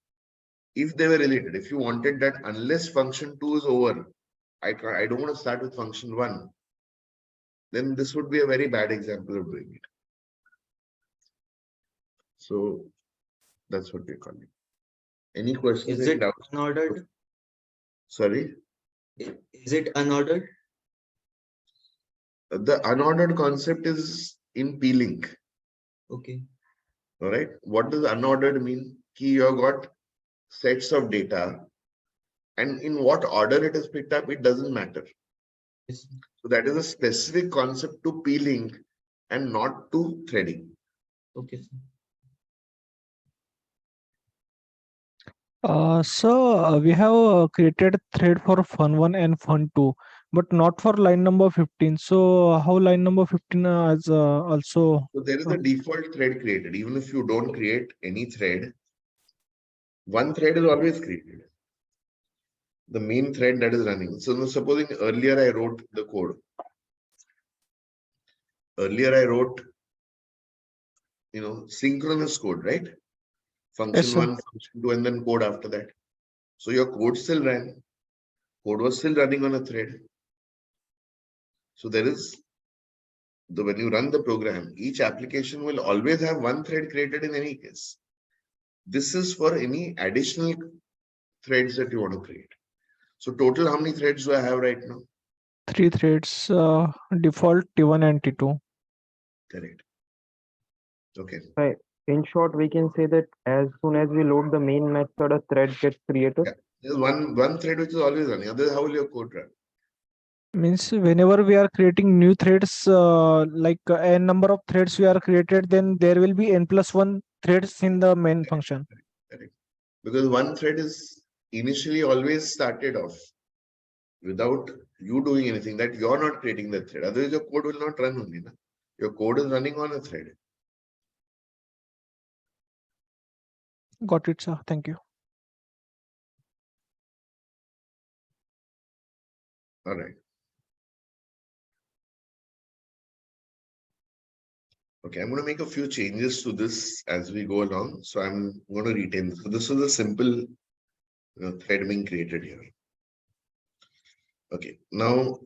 If they were related, if you wanted that unless function 2 is over, I don't want to start with function 1, then this would be a very bad example of doing it. So that's what we're calling. Any questions? Is Any it doubts? unordered? Sorry? Is it unordered? The unordered concept is in P-Link. Okay. All right. What does unordered mean? You have got sets of data, and in what order it is picked up, it doesn't matter. Yes. So that is a specific concept to P-Link and not to threading. Okay, sir. We have created thread for fun1 and fun2, but not for line number 15. So how line number 15 is also. So there is a default thread created. Even if you don't create any thread, one thread is always created. The main thread that is running. So now supposing earlier I wrote the code. Earlier I wrote, synchronous code, right? Function Yes, sir. 1, function 2, and then code after that. So your code still ran. Code was still running on a thread. So there is, when you run the program, each application will always have one thread created in any case. This is for any additional threads that you want to create. So total, how many threads do I have right now? 3 threads, default T1 and T2. Correct. Okay. In short, we can say that as soon as we load the main method, a thread gets created. Yeah. There's one thread which is always running. Otherwise, how will your code run? Means whenever we are creating new threads, like n number of threads we are created, then there will be n+1 threads in the main function. Correct. Because one thread is initially always started off without you doing anything, that you're not creating the thread. Otherwise, your code will not run only. Na? Your code is running on a thread. Got it, sir. Thank you. All right. Okay, I'm going to make a few changes to this as we go along. So I'm going to retain this. So this is a simple thread being created here. Okay, now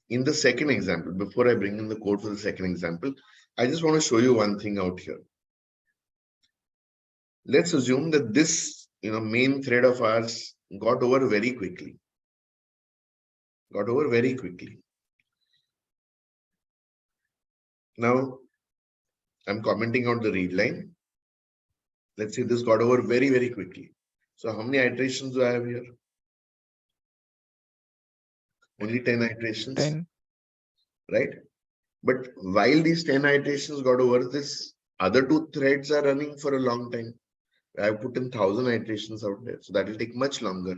in the second example, before I bring in the code for the second example, I just want to show you one thing out here. Let's assume that this main thread of ours got over very quickly. Now I'm commenting out the read line. Let's say this got over very, very quickly. So how many iterations do I have here? Only 10 iterations. 10. Right? But while these 10 iterations got over, this other two threads are running for a long time. I have put in 1,000 iterations out there. So that will take much longer.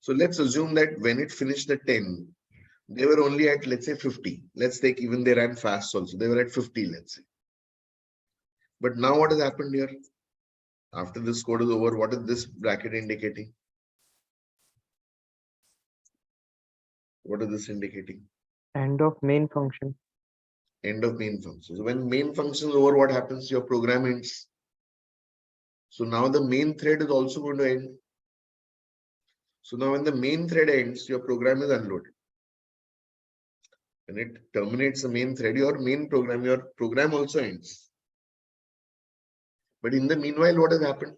So let's assume that when it finished the 10, they were only at, let's say, 50. Let's take even they ran fast also. They were at 50, let's say. But now what has happened here? After this code is over, what is this bracket indicating? What is this indicating? End of main function. End of main function. So when main function is over, what happens? Your program ends. So now the main thread is also going to end. So now when the main thread ends, your program is unloaded. When it terminates the main thread, your program also ends. But in the meanwhile, what has happened?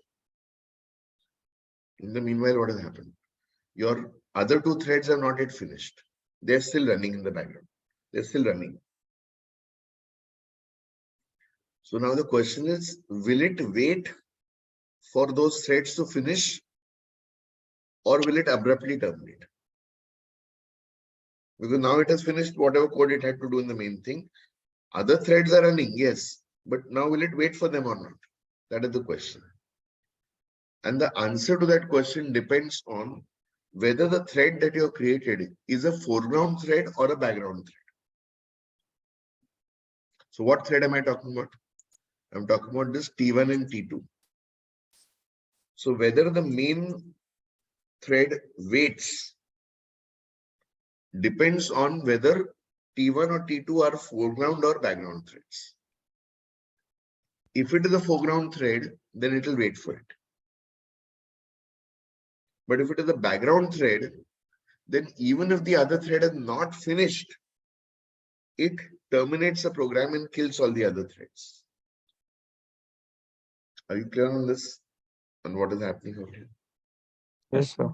Your other two threads are not yet finished. They're still running in the background. They're still running. So now the question is, will it wait for those threads to finish, or will it abruptly terminate? Because now it has finished whatever code it had to do in the main thing. Other threads are running, yes, but now will it wait for them or not? That is the question. And the answer to that question depends on whether the thread that you have created is a foreground thread or a background thread. So what thread am I talking about? I'm talking about this T1 and T2. So whether the main thread waits depends on whether T1 or T2 are foreground or background threads. If it is a foreground thread, then it will wait for it. But if it is a background thread, then even if the other thread is not finished, it terminates the program and kills all the other threads. Are you clear on this? On what is happening over here? Yes, sir.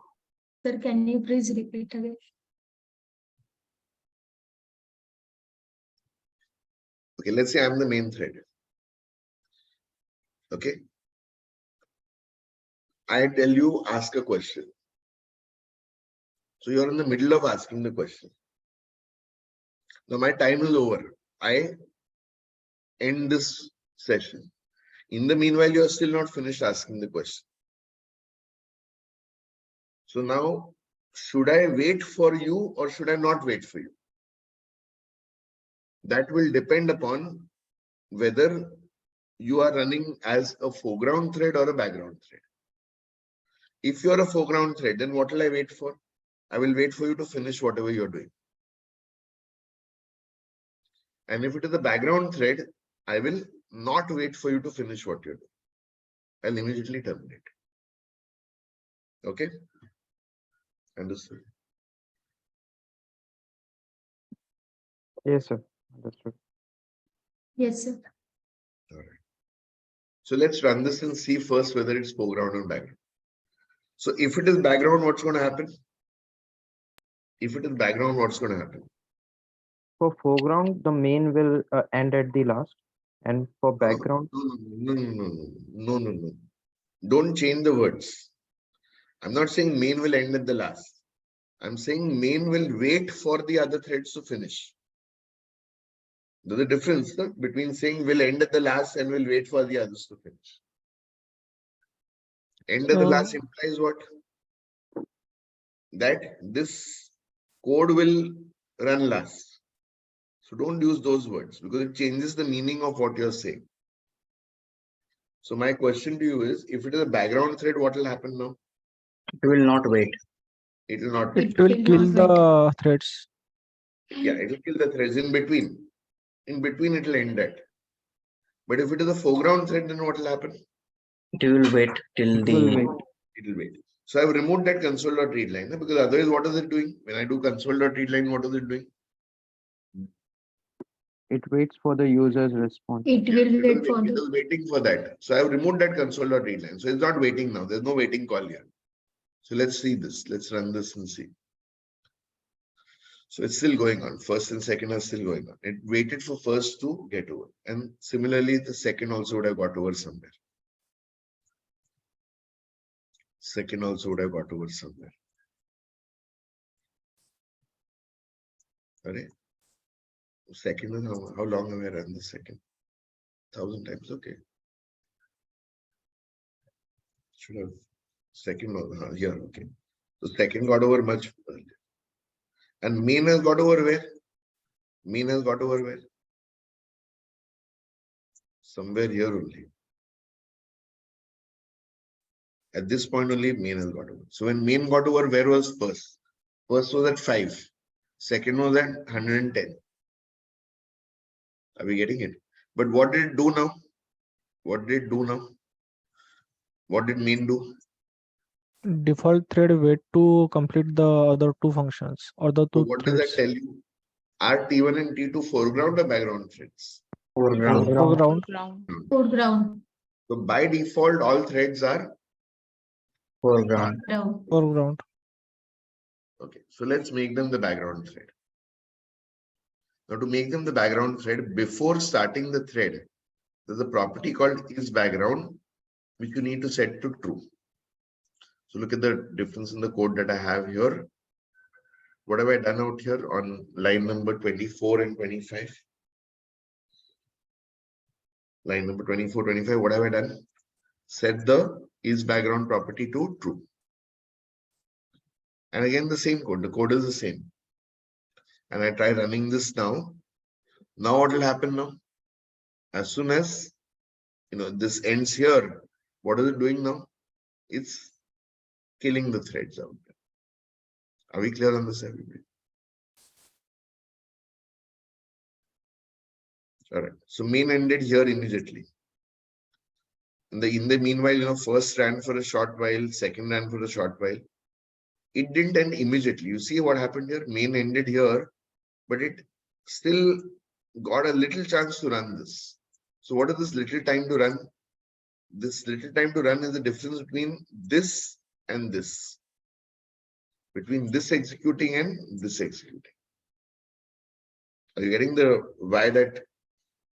Sir, can you please repeat again? Okay, let's say I'm the main thread. Okay. I tell you, ask a question. So you're in the middle of asking the question. Now my time is over. I end this session. In the meanwhile, you are still not finished asking the question. So now, should I wait for you or should I not wait for you? That will depend upon whether you are running as a foreground thread or a background thread. If you're a foreground thread, then what will I wait for? I will wait for you to finish whatever you're doing. And if it is a background thread, I will not wait for you to finish what you're doing. I'll immediately terminate. Okay? Understood. Yes, sir. Understood. Yes, sir. All right. So let's run this and see first whether it's foreground or background. So if it is background, what's going to happen? If it is background, what's going to happen? For foreground, the main will end at the last, and for background, No. Don't change the words. I'm not saying main will end at the last. I'm saying main will wait for the other threads to finish. There's a difference between saying will end at the last and will wait for the others to finish. End at the last implies what? that this code will run last. So don't use those words because it changes the meaning of what you're saying. So my question to you is, if it is a background thread, what will happen now? It will not wait. It will not. It will will kill not the threads. Yeah, it will kill the threads in between. In between, it will end that. But if it is a foreground thread, then what will happen? It will wait till It will the wait. It will wait. So I've removed that console.readline because otherwise, what is it doing? When I do console.readline, what is it doing? It waits for the user's response. It will wait for It the, is waiting for that. So I've removed that console.readline. So it's not waiting now. There's no waiting call here. So let's see this. Let's run this and see. So it's still going on. First and second are still going on. It waited for first to get over. And similarly, the second also would have got over somewhere. Second also would have got over somewhere. Alright. Second is how long have I run the second? 1,000 times. Okay. Should have second here. Okay. So second got over much earlier. And main has got over where? Main has got over where? Somewhere here only. At this point only main has got over. So when main got over, where was first? First was at 5. Second was at 110. Are we getting it? But what did it do now? What did it do now? What did main do? Default thread wait to complete the other two functions or the So two what does that threads. tell you? Are T1 and T2 foreground or background threads? foreground. Foreground. foreground, So by default, all threads are Foreground. ground. Foreground. okay. So let's make them the background thread. Now to make them the background thread, before starting the thread, there's a property called isBackground, which you need to set to true. So look at the difference in the code that I have here. What have I done out here on line number 24 and 25? Line number 24, 25, what have I done? Set the isBackground property to true. And again, the same code. The code is the same. And I try running this now. Now what will happen now? As soon as this ends here, what is it doing now? It's killing the threads out there. Are we clear on this, everybody? All right. So main ended here immediately. In the meanwhile, first ran for a short while, second ran for a short while. It didn't end immediately. You see what happened here? Main ended here, but it still got a little chance to run this. So what is this little time to run? This little time to run is the difference between this and this. Between this executing and this executing. Are you getting the why that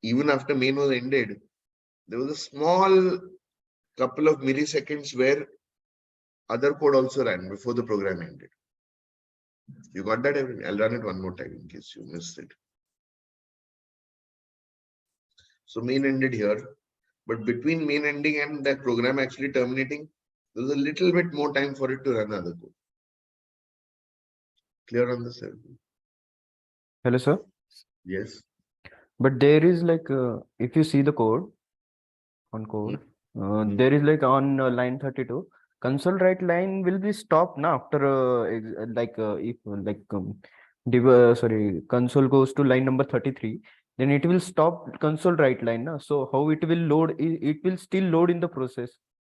even after main was ended, there was a small couple of milliseconds where other code also ran before the program ended. You got that? I'll run it one more time in case you missed it. So main ended here, but between main ending and that program actually terminating, there was a little bit more time for it to run other code. Clear on this? Hello, sir. Yes. But there is like, if you see the code on code, there is like on line 32, console write line will be stopped now after if console goes to line number 33, then it will stop console write line now. So how it will load? It will still load in the process.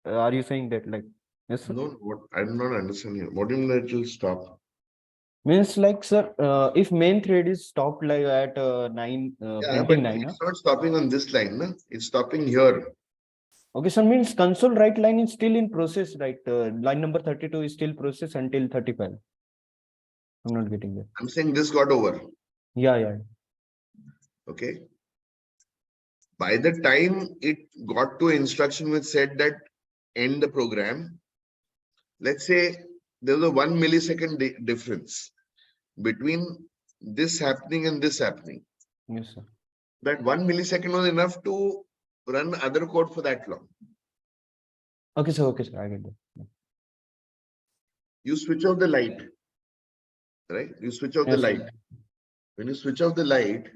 Are you saying that like? Yes, sir? No, what I'm not understanding. What do you mean that it will stop? Means like, sir, if main thread is stopped like at 9 Yeah, but printing 9, it's not stopping on this line, no? It's stopping here. okay, so means console write line is still in process, right? Line number 32 is still process until 35. I'm not getting that. I'm saying this got over. Yeah. Okay. By the time it got to instruction which said that end the program, let's say there was a 1 millisecond difference between this happening and this happening. Yes, sir. That 1 millisecond was enough to run other code for that long. Okay, sir. I get that. you switch off the light, right? You switch off the Yes, sir. light. When you switch off the light,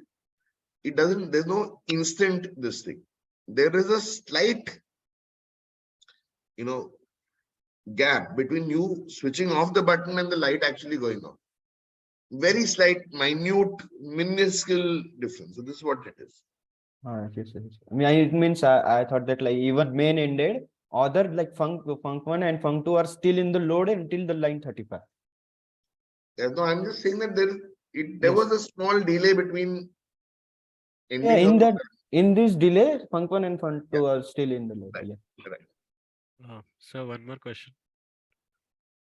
it doesn't, there's no instant this thing. There is a slight, gap between you switching off the button and the light actually going on. Very slight, minute, minuscule difference. So this is what it is. Yes, yes. I mean, it means I thought that like even main ended, other like func 1 and func 2 are still in the load until the line 35. No, I'm just saying that there Yes. was a small delay between ending Yeah, in of that in this delay, func 1 and func 2 are still in the load. Right. Yeah. So one more question.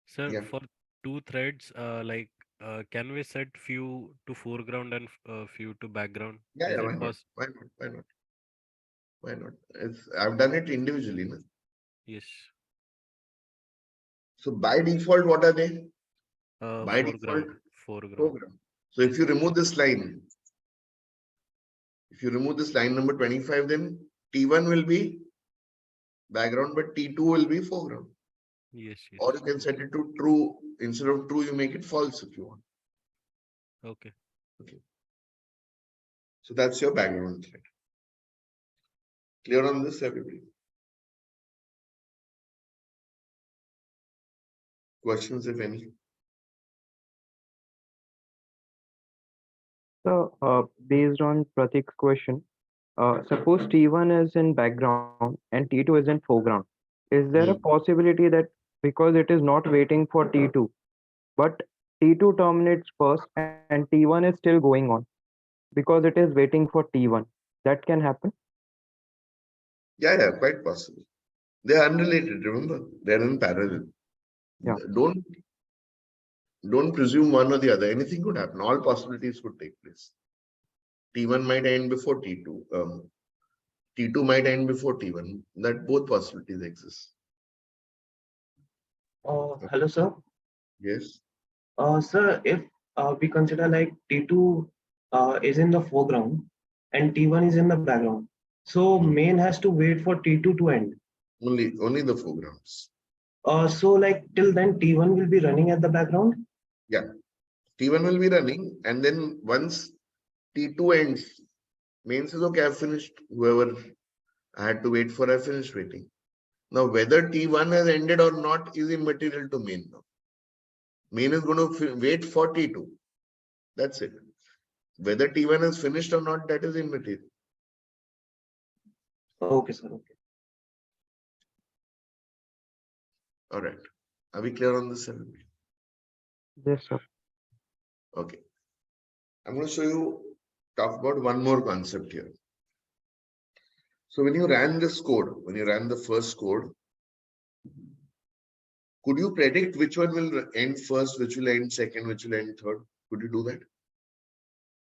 Sir, Yeah. for two threads, can we set few to foreground and few to background? Yeah, Is yeah, it why not? pos- Why not? Why not? Why not? I've done it individually. No? Yes. So by default, what are they? By Foreground. default, Foreground. program. So if you remove this line, number 25, then T1 will be background, but T2 will be foreground. Yes, yes. Or you can set it to true. Instead of true, you make it false if you want. Okay. So that's your background thread. Clear on this, everybody? Questions, if any? So, based on Pratik's question, suppose T1 is in background and T2 is in foreground. Is there a possibility that because it is not waiting for T2, but T2 terminates first and T1 is still going on because it is waiting for T1? That can happen? Yeah, quite possible. They are unrelated, remember? They're in parallel. Yeah. Don't presume one or the other. Anything could happen. All possibilities could take place. T1 might end before T2. T2 might end before T1. That both possibilities exist. Hello, sir. Yes. Sir, if we consider like T2 is in the foreground and T1 is in the background, so main has to wait for T2 to end. Only the foregrounds. So like till then T1 will be running at the background. Yeah. T1 will be running, and then once T2 ends, main says, okay, I've finished. Whoever I had to wait for, I finished waiting. Now, whether T1 has ended or not is immaterial to main now. Main is going to wait for T2. That's it. Whether T1 is finished or not, that is immaterial. Okay, sir. Okay. All right. Are we clear on this? Yes, sir. Okay. I'm going to talk about one more concept here. So when you ran this code, when you ran the first code, could you predict which one will end first, which will end second, which will end third? Could you do that?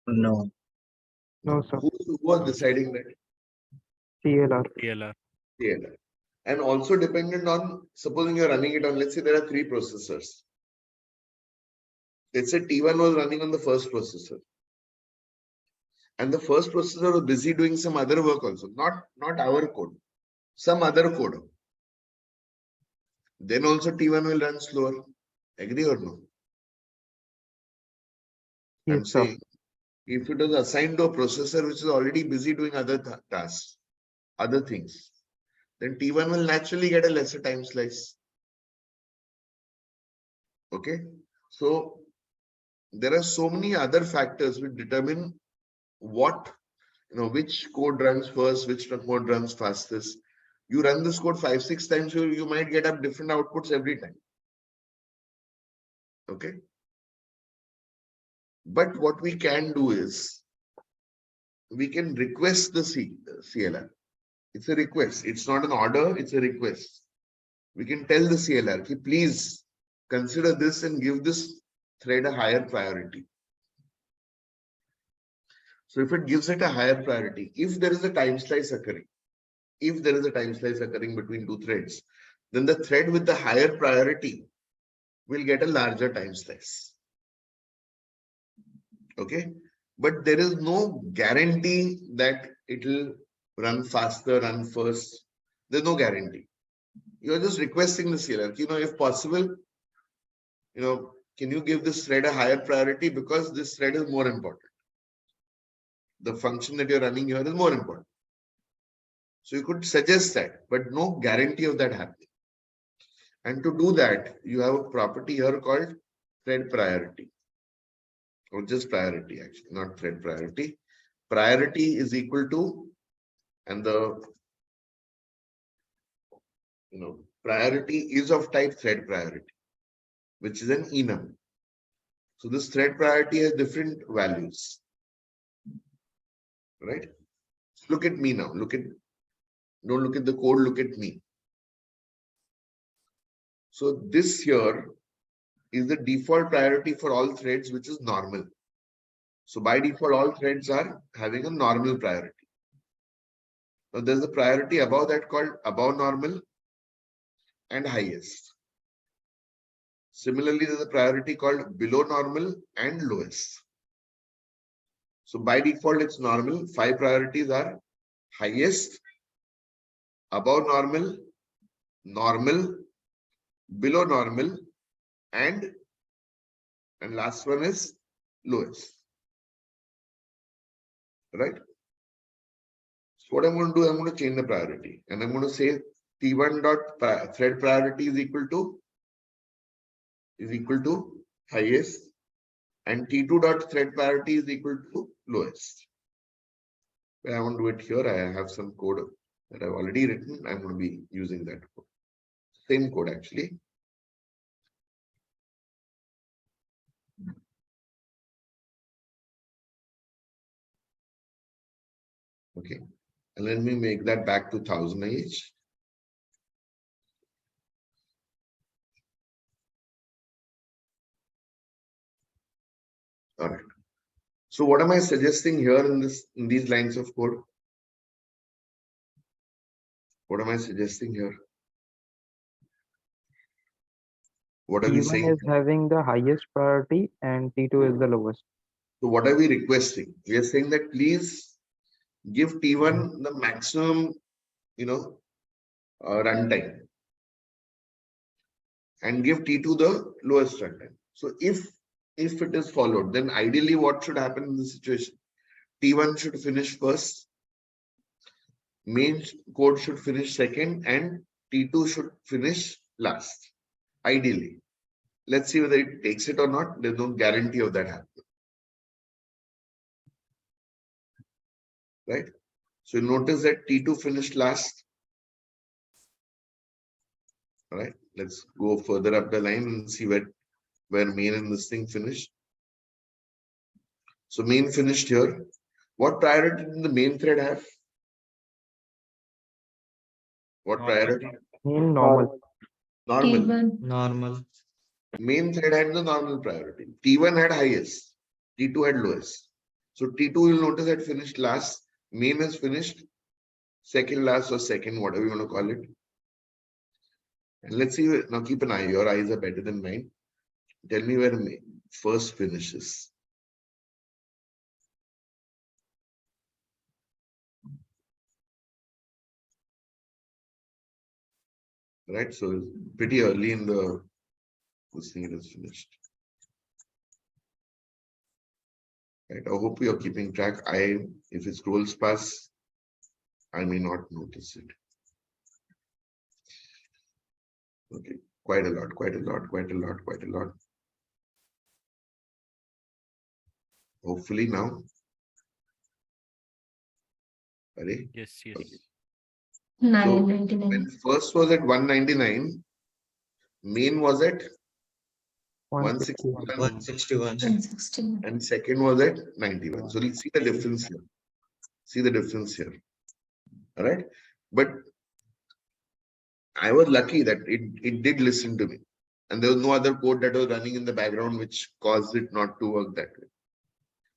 No. No, sir. Who was deciding that? CLR. TLR. TLR. And also dependent on, supposing you're running it on, let's say there are 3 processors. Let's say T1 was running on the first processor. And the first processor was busy doing some other work also, not our code, some other code. Then also T1 will run slower. Agree or no? I'm Yes, sir. saying if it is assigned to a processor which is already busy doing other tasks, other things, then T1 will naturally get a lesser time slice. Okay. So there are so many other factors which determine what, which code runs first, which code runs fastest. You run this code 5-6 times, you might get up different outputs every time. Okay. But what we can do is we can request the CLR. It's a request. It's not an order. It's a request. We can tell the CLR, please consider this and give this thread a higher priority. So if it gives it a higher priority, if there is a time slice occurring, between 2 threads, then the thread with the higher priority will get a larger time slice. Okay. But there is no guarantee that it will run faster, run first. There's no guarantee. You're just requesting the CLR, if possible, can you give this thread a higher priority because this thread is more important? The function that you're running here is more important. So you could suggest that, but no guarantee of that happening. And to do that, you have a property here called thread priority, or just priority actually, not thread priority. Priority is equal to, and the priority is of type thread priority, which is an enum. So this thread priority has different values, right? Look at me now. Don't look at the code, look at me. So this here is the default priority for all threads, which is normal. So by default, all threads are having a normal priority. Now there's a priority above that called above normal and highest. Similarly, there's a priority called below normal and lowest. So by default, it's normal. 5 priorities are highest, above normal, normal, below normal, and last one is lowest. Right? So what I'm going to do, I'm going to change the priority, and I'm going to say T1 dot thread priority is equal to highest, and T2 dot thread priority is equal to lowest. But I want to do it here. I have some code that I've already written. I'm going to be using that code. Same code actually. Okay, and let me make that back to 1000 each. All right. So what am I suggesting here in these lines of code? What am I suggesting here? What are we T1 saying? is having the highest priority and T2 is the lowest. So what are we requesting? We are saying that please give T1 the maximum, runtime, and give T2 the lowest runtime. So if it is followed, then ideally what should happen in this situation? T1 should finish first, main code should finish second, and T2 should finish last. Ideally. Let's see whether it takes it or not. There's no guarantee of that happening. Right? So you notice that T2 finished last. All right. Let's go further up the line and see where main and this thing finished. So main finished here. What priority did the main thread have? What priority? In normal. Normal. T1. Normal. Main thread had the normal priority. T1 had highest. T2 had lowest. So T2 will notice that finished last. Main has finished second last or second, whatever you want to call it. And let's see. Now keep an eye. Your eyes are better than mine. Tell me where first finishes. Right. So pretty early in this thing it is finished. Right. I hope you're keeping track. If it scrolls past, I may not notice it. Okay. Quite a lot. Hopefully now. Ready? Yes. Okay. 999. When first was at 199, main was at 161. 161, 161. and second was at 91. So let's see the difference here. All right. But I was lucky that it did listen to me. And there was no other code that was running in the background which caused it not to work that way.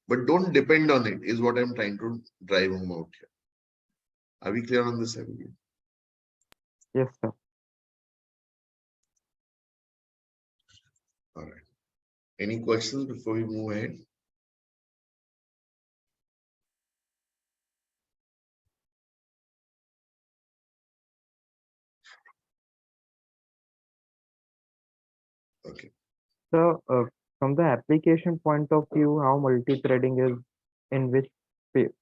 But don't depend on it, is what I'm trying to drive home out here. Are we clear on this, everybody? Yes, sir. All right. Any questions before we move ahead? Okay. So, from the application point of view, how multi-threading is, in which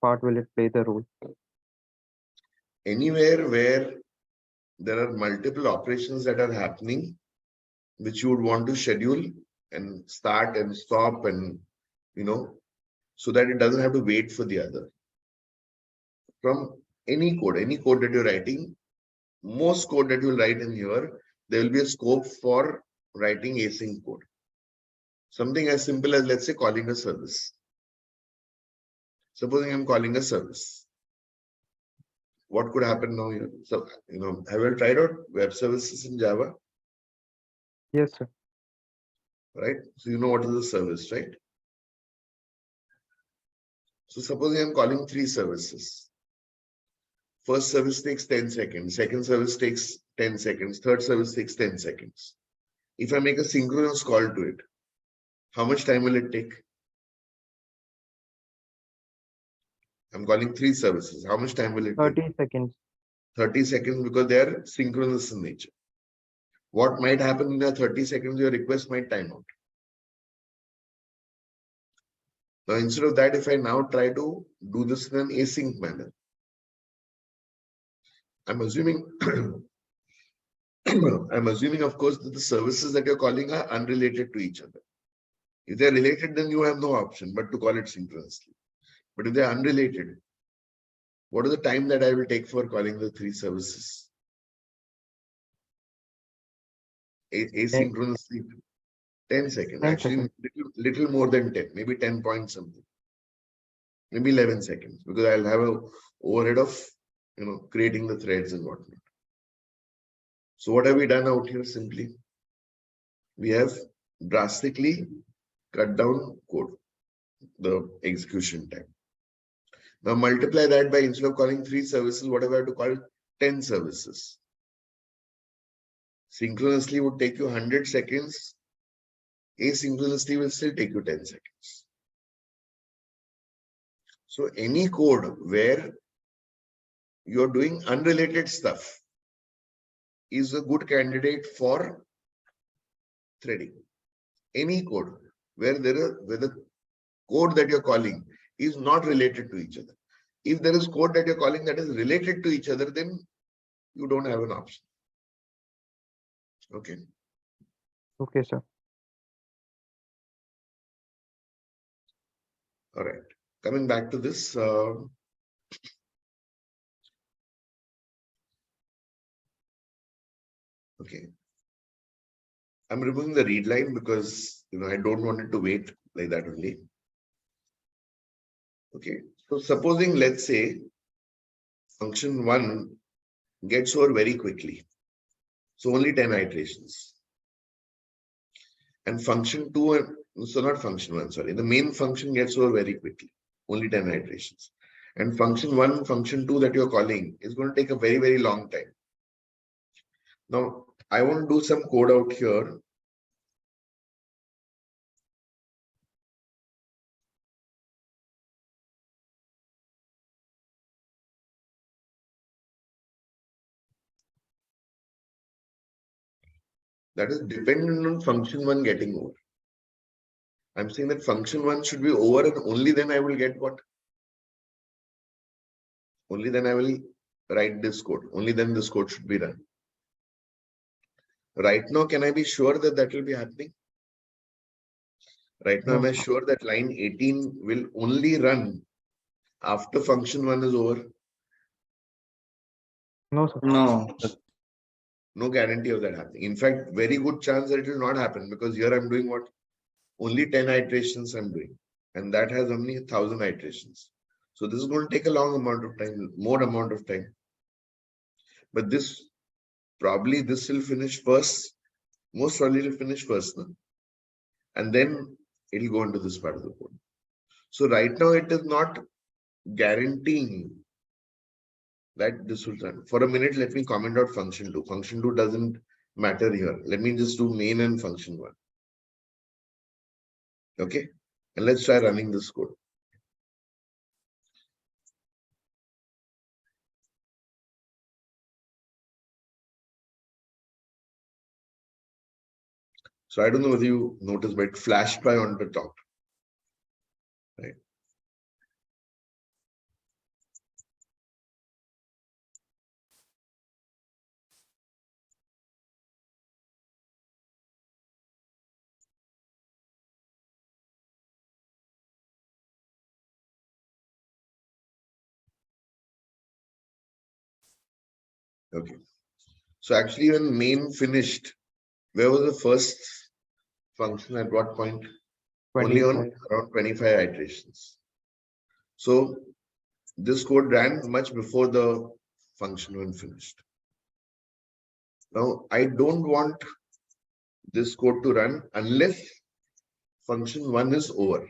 part will it play the role? Anywhere where there are multiple operations that are happening, which you would want to schedule and start and stop and, so that it doesn't have to wait for the other. From any code that you're writing, most code that you'll write in here, there will be a scope for writing async code. Something as simple as, let's say, calling a service. Supposing I'm calling a service. What could happen now here? So, have you tried out web services in Java? Yes, sir. Right? So you know what is a service, right? So supposing I'm calling 3 services. First service takes 10 seconds, second service takes 10 seconds, third service takes 10 seconds. If I make a synchronous call to it, how much time will it take? I'm calling 3 services. How much time will it take? 30 seconds. 30 seconds, because they are synchronous in nature. What might happen in the 30 seconds, your request might time out. Now, instead of that, if I now try to do this in an async manner, I'm assuming, of course, that the services that you're calling are unrelated to each other. If they're related, then you have no option but to call it synchronously. But if they're unrelated, what is the time that I will take for calling the 3 services? Asynchronously, 10 seconds. 10 Actually, seconds. little more than 10, maybe 10 point something. Maybe 11 seconds, because I'll have a overhead of, creating the threads and whatnot. So what have we done out here? Simply, we have drastically cut down code, the execution time. Now multiply that by, instead of calling 3 services, what have I have to call 10 services? Synchronously would take you 100 seconds. Asynchronously will still take you 10 seconds. So any code where you're doing unrelated stuff is a good candidate for threading. Any code where the code that you're calling is not related to each other. If there is code that you're calling that is related to each other, then you don't have an option. Okay. Okay, sir. All right. Coming back to this. Okay. I'm removing the read line because I don't want it to wait like that only. Okay. So supposing, let's say, function 1 gets over very quickly. So only 10 iterations. And function 2, so not function 1, sorry. The main function gets over very quickly. Only 10 iterations. And function 1, function 2 that you're calling is going to take a very, very long time. Now, I want to do some code out here. That is dependent on function 1 getting over. I'm saying that function 1 should be over, and only then I will get what? Only then I will write this code. Only then this code should be run. Right now, can I be sure that that will be happening? Right now, No, am I sure that line 18 will only run after function 1 is over? no, sir. No. No guarantee of that happening. In fact, very good chance that it will not happen, because here I'm doing what? Only 10 iterations I'm doing. And that has only 1,000 iterations. So this is going to take a long amount of time, more amount of time. But this will finish first. Most probably it will finish first. No? And then it will go into this part of the code. So right now it is not guaranteeing that this will run. For a minute, let me comment out function 2. Function 2 doesn't matter here. Let me just do main and function 1. Okay. And let's try running this code. So I don't know whether you noticed, but it flashed by on the top. Right. Okay. So actually when main finished, where was the first function at what point? Only on 25. around 25 iterations. So this code ran much before the function when finished. Now I don't want this code to run unless function 1 is over.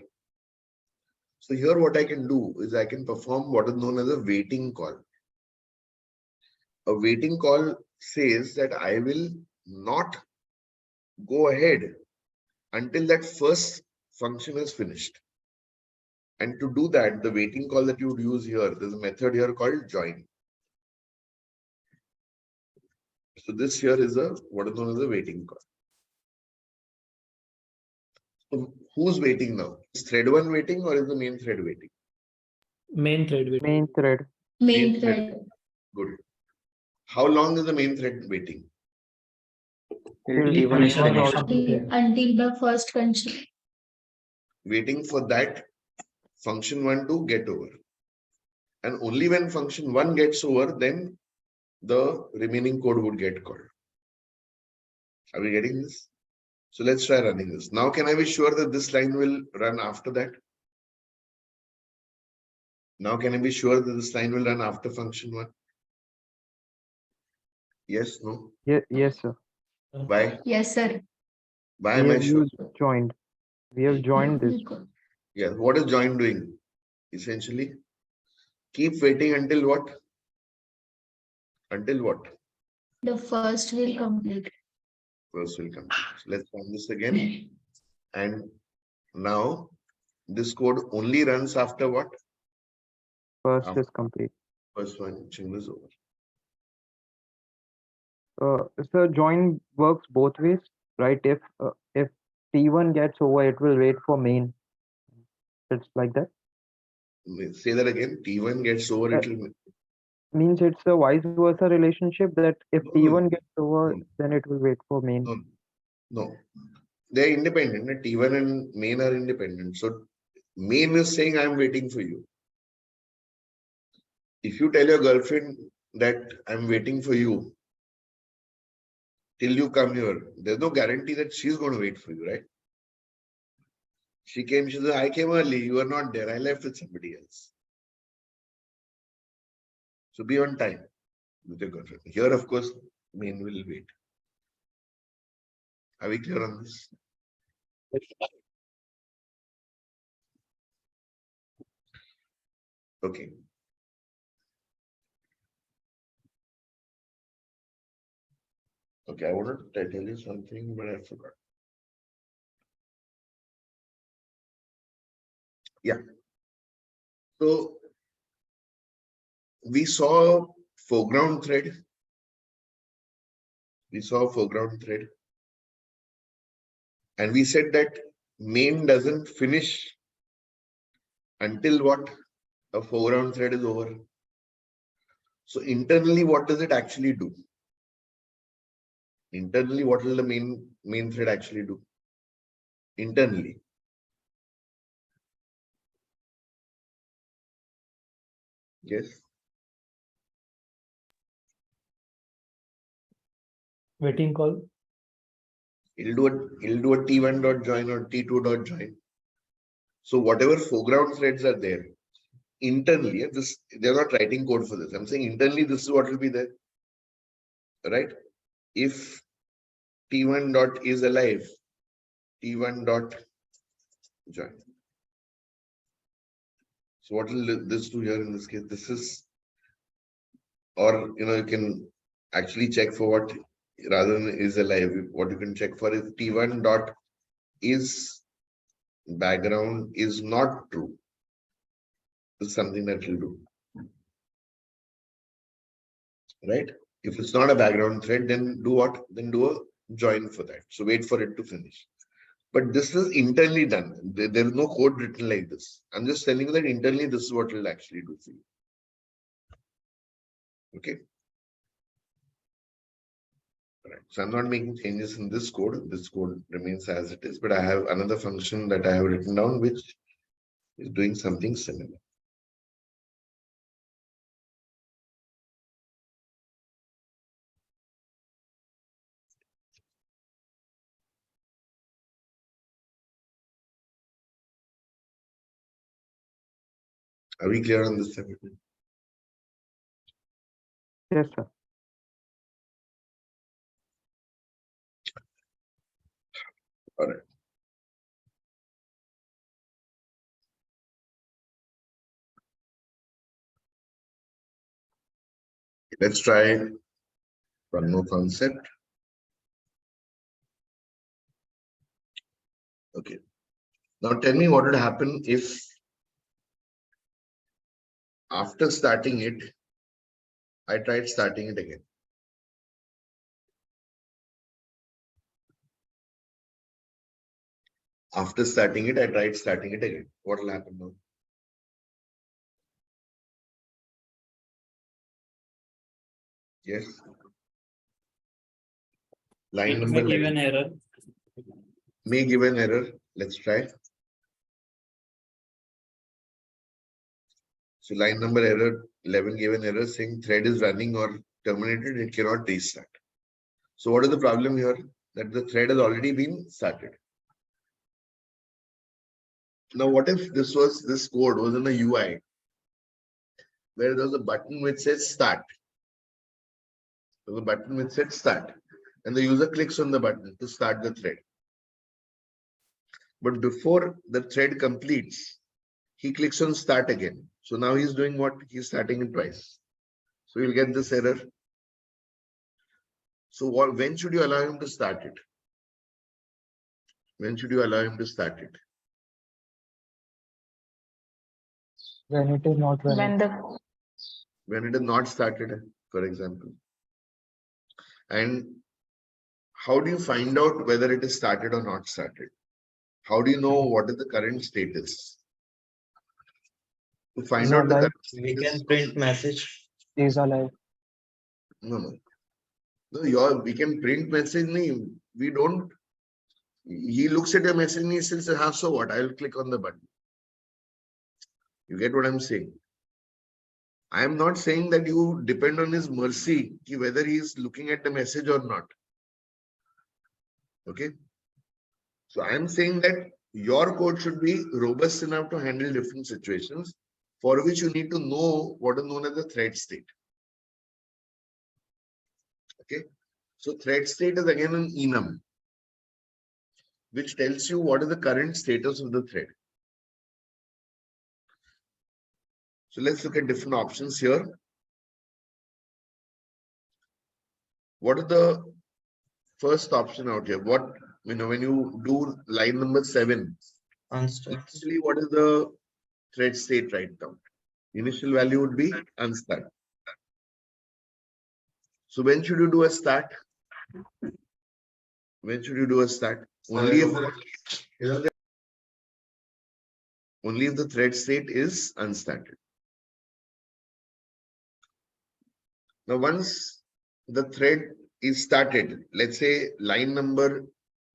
So here what I can do is I can perform what is known as a waiting call. A waiting call says that I will not go ahead until that first function is finished. And to do that, the waiting call that you would use here, there's a method here called join. So this here is a what is known as a waiting call. So who's waiting now? Is thread 1 waiting or is the main thread waiting? Main thread waiting. Main thread. Main thread. Good. How long is the main thread waiting? Till T1 is Until finished. completed. Until the first condition. Waiting for that function 1 to get over. And only when function 1 gets over, then the remaining code would get called. Are we getting this? So let's try running this. Now, can I be sure that this line will run after that? Now, can I be sure that this line will run after function 1? Yes, no? Yes, sir. Why? Yes, sir. Why We am I have sure? used joined. We have joined this. Yeah, what is join doing? Essentially, keep waiting until what? Until what? The first will complete. First will come. So let's run this again. And now this code only runs after what? First After is complete. first function is over. So join works both ways, right? If T1 gets over, it will wait for main. It's like that. Say that again. T1 gets over, Uh, it will. Means it's a vice versa relationship that if No, T1 gets over, no, then it will wait for main. no, no. They're independent. T1 and main are independent. So main is saying, I'm waiting for you. If you tell your girlfriend that I'm waiting for you till you come here, there's no guarantee that she's going to wait for you, right? She came, she said, I came early, you are not there, I left with somebody else. So be on time with your girlfriend. Here, of course, main will wait. Are we clear on this? Okay. Okay, I wanted to tell you something, but I forgot. Yeah. So we saw foreground thread. We saw foreground thread. And we said that main doesn't finish until what? A foreground thread is over. So internally, what does it actually do? Internally, what will the main thread actually do? Internally. Yes. Waiting call. It'll do a T1 dot join or T2 dot join. So whatever foreground threads are there, internally, they're not writing code for this. I'm saying internally, this is what will be there. Right? If T1 dot is alive, T1 dot join. So what will this do here in this case? This is, or you can actually check for what rather than is alive. What you can check for is T1 dot is background is not true. This is something that will do. Right? If it's not a background thread, then do what? Then do a join for that. So wait for it to finish. But this is internally done. There is no code written like this. I'm just telling you that internally this is what it will actually do for you. Okay. Right. So I'm not making changes in this code. This code remains as it is, but I have another function that I have written down which is doing something similar. Are we clear on this? Everything? Yes, sir. All right. Let's try one more concept. Okay. Now tell me what would happen if after starting it, I tried starting it again. After starting it, I tried starting it again. What will happen now? Yes. Line It number may give 11 an error. may give an error. Let's try. So line number 11 gave an error saying thread is running or terminated. It cannot restart. So what is the problem here? That the thread has already been started. Now, what if this code was in the UI where there's a button which says start. There's a button which says start, and the user clicks on the button to start the thread. But before the thread completes, he clicks on start again. So now he's doing what? He's starting it twice. So you'll get this error. So when should you allow him to start it? When should you allow him to start it? When it is not running. When it is not started, for example. And how do you find out whether it is started or not started? How do you know what is the current status? To find out the current We status, can print message. Is alive. no. We can print message. We don't. He looks at your message and he says, so what? I'll click on the button. You get what I'm saying? I am not saying that you depend on his mercy, whether he is looking at the message or not. Okay. So I am saying that your code should be robust enough to handle different situations, for which you need to know what is known as the thread state. Okay. So thread state is again an enum, which tells you what is the current status of the thread. So let's look at different options here. What is the first option out here? What, when you do line number 7, initially what is the thread state right now? Initial value would be unstart. So when should you do a start? When should you do a start? Only if the thread state is unstarted. Now, once the thread is started, let's say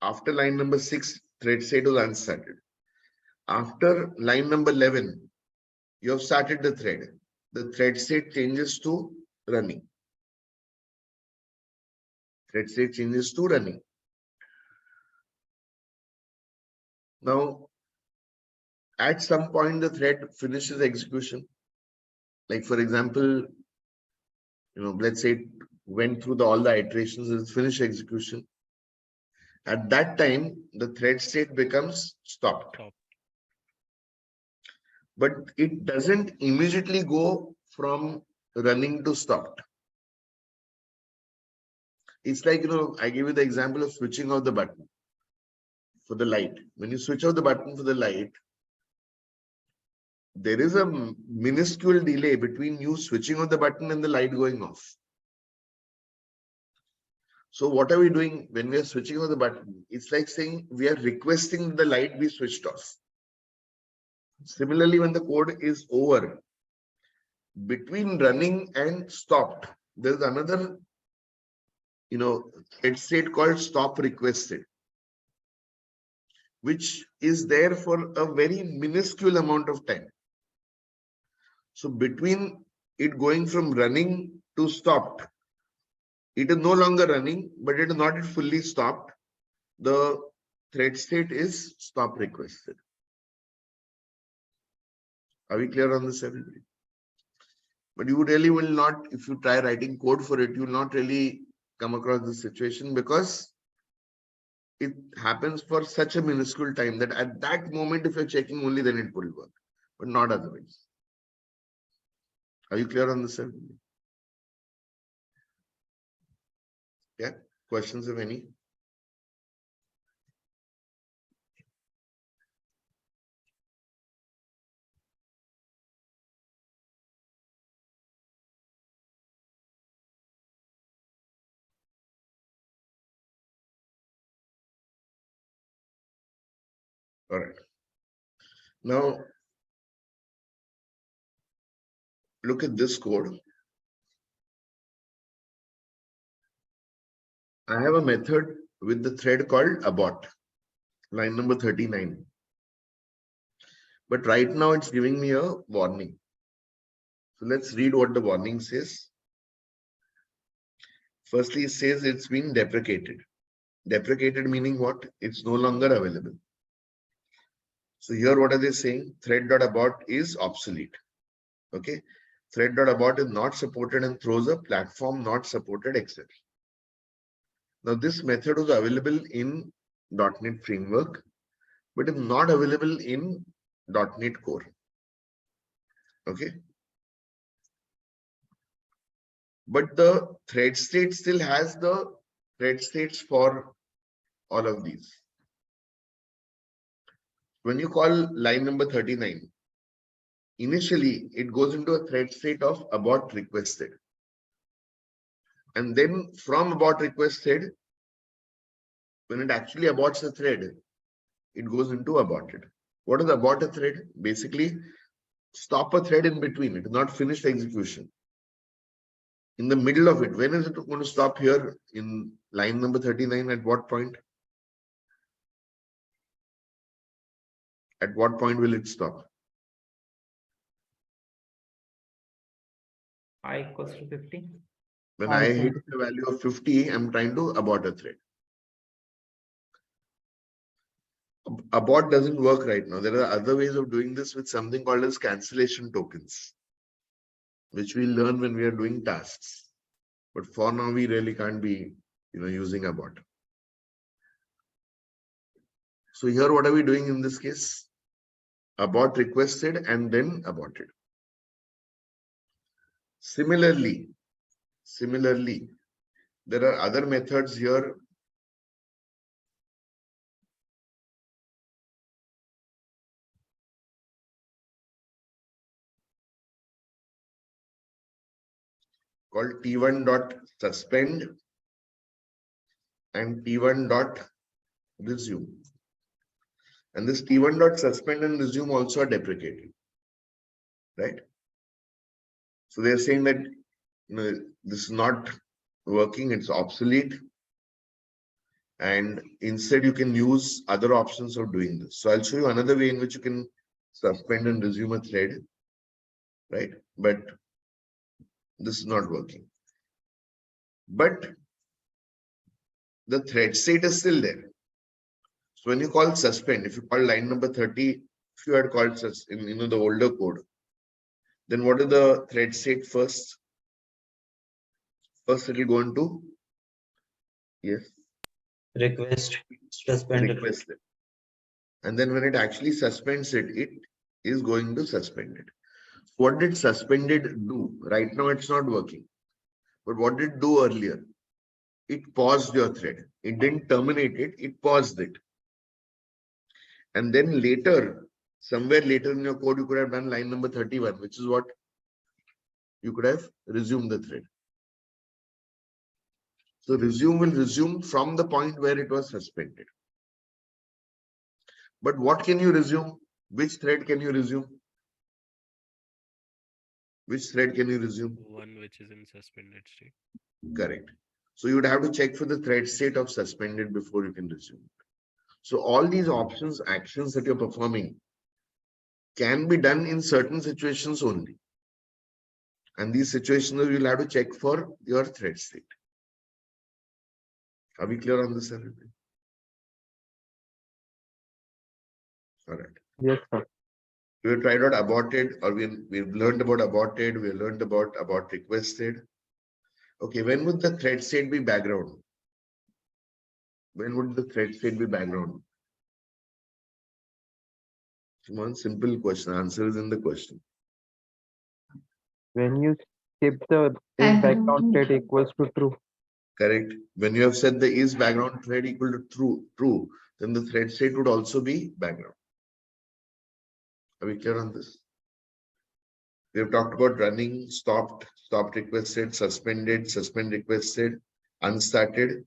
after line number 6, thread state was unstarted. After line number 11, you have started the thread. The thread state changes to running. Thread state changes to running. Now, at some point, the thread finishes execution. Like, for example, let's say it went through all the iterations and finished execution. At that time, the thread state becomes stopped. But it doesn't immediately go from running to stopped. It's like, I give you the example of switching off the button for the light. When you switch off the button for the light, there is a minuscule delay between you switching on the button and the light going off. So what are we doing when we are switching on the button? It's like saying we are requesting the light be switched off. Similarly, when the code is over, between running and stopped, there's another, thread state called stop requested, which is there for a very minuscule amount of time. So between it going from running to stopped, it is no longer running, but it is not yet fully stopped. The thread state is stop requested. Are we clear on this, everybody? But you really will not, if you try writing code for it, you will not really come across this situation because it happens for such a minuscule time that at that moment, if you're checking only, then it will work, but not otherwise. Are you clear on this, everybody? Yeah, questions if any? All right. Now, look at this code. I have a method with the thread called abort, line number 39. But right now it's giving me a warning. So let's read what the warning says. Firstly, it says it's been deprecated. Deprecated meaning what? It's no longer available. So here what are they saying? Thread.abort is obsolete. Okay. Thread.abort is not supported and throws a platform not supported exception. Now this method was available in .NET framework, but is not available in .NET Core. Okay. But the thread state still has the thread states for all of these. When you call line number 39, initially it goes into a thread state of abort requested. And then from abort requested, when it actually aborts the thread, it goes into aborted. What is abort a thread? Basically, stop a thread in between. It is not finished execution. In the middle of it, when is it going to stop here in line number 39? At what point? At what point will it stop? I equals to 50. When I hit the value of 50, I'm trying to abort a thread. Abort doesn't work right now. There are other ways of doing this with something called as cancellation tokens, which we'll learn when we are doing tasks. But for now, we really can't be, using abort. So here, what are we doing in this case? Abort requested and then aborted. Similarly, there are other methods here. Called T1.suspend and T1.resume. And this T1.suspend and resume also are deprecated, right? So they're saying that this is not working, it's obsolete. And instead you can use other options of doing this. So I'll show you another way in which you can suspend and resume a thread, right? But this is not working. But the thread state is still there. So when you call suspend, if you call line number 30, if you had called such in the older code, then what is the thread state first? First it will go into Request suspended. requested. And then when it actually suspends it, it is going to suspend it. What did suspended do? Right now it's not working. But what did it do earlier? It paused your thread. It didn't terminate it, it paused it. And then later, somewhere later in your code, you could have done line number 31, which is what you could have resumed the thread. So resume will resume from the point where it was suspended. But what can you resume? Which thread can you resume? Which thread can you resume? One which is in suspended state. Correct. So you would have to check for the thread state of suspended before you can resume. So all these options, actions that you're performing can be done in certain situations only. And these situations you'll have to check for your thread state. Are we clear on this, everybody? All right. Yes, sir. We have tried out aborted, or we've learned about aborted, we learned about abort requested. Okay, when would the thread state be background? When would the thread state be background? One simple question. Answer is in the question. When you skip the background state equals to true. Correct. When you have said the is background thread equal to true, then the thread state would also be background. Are we clear on this? We have talked about running, stopped, stopped requested, suspended, suspend requested, unstarted.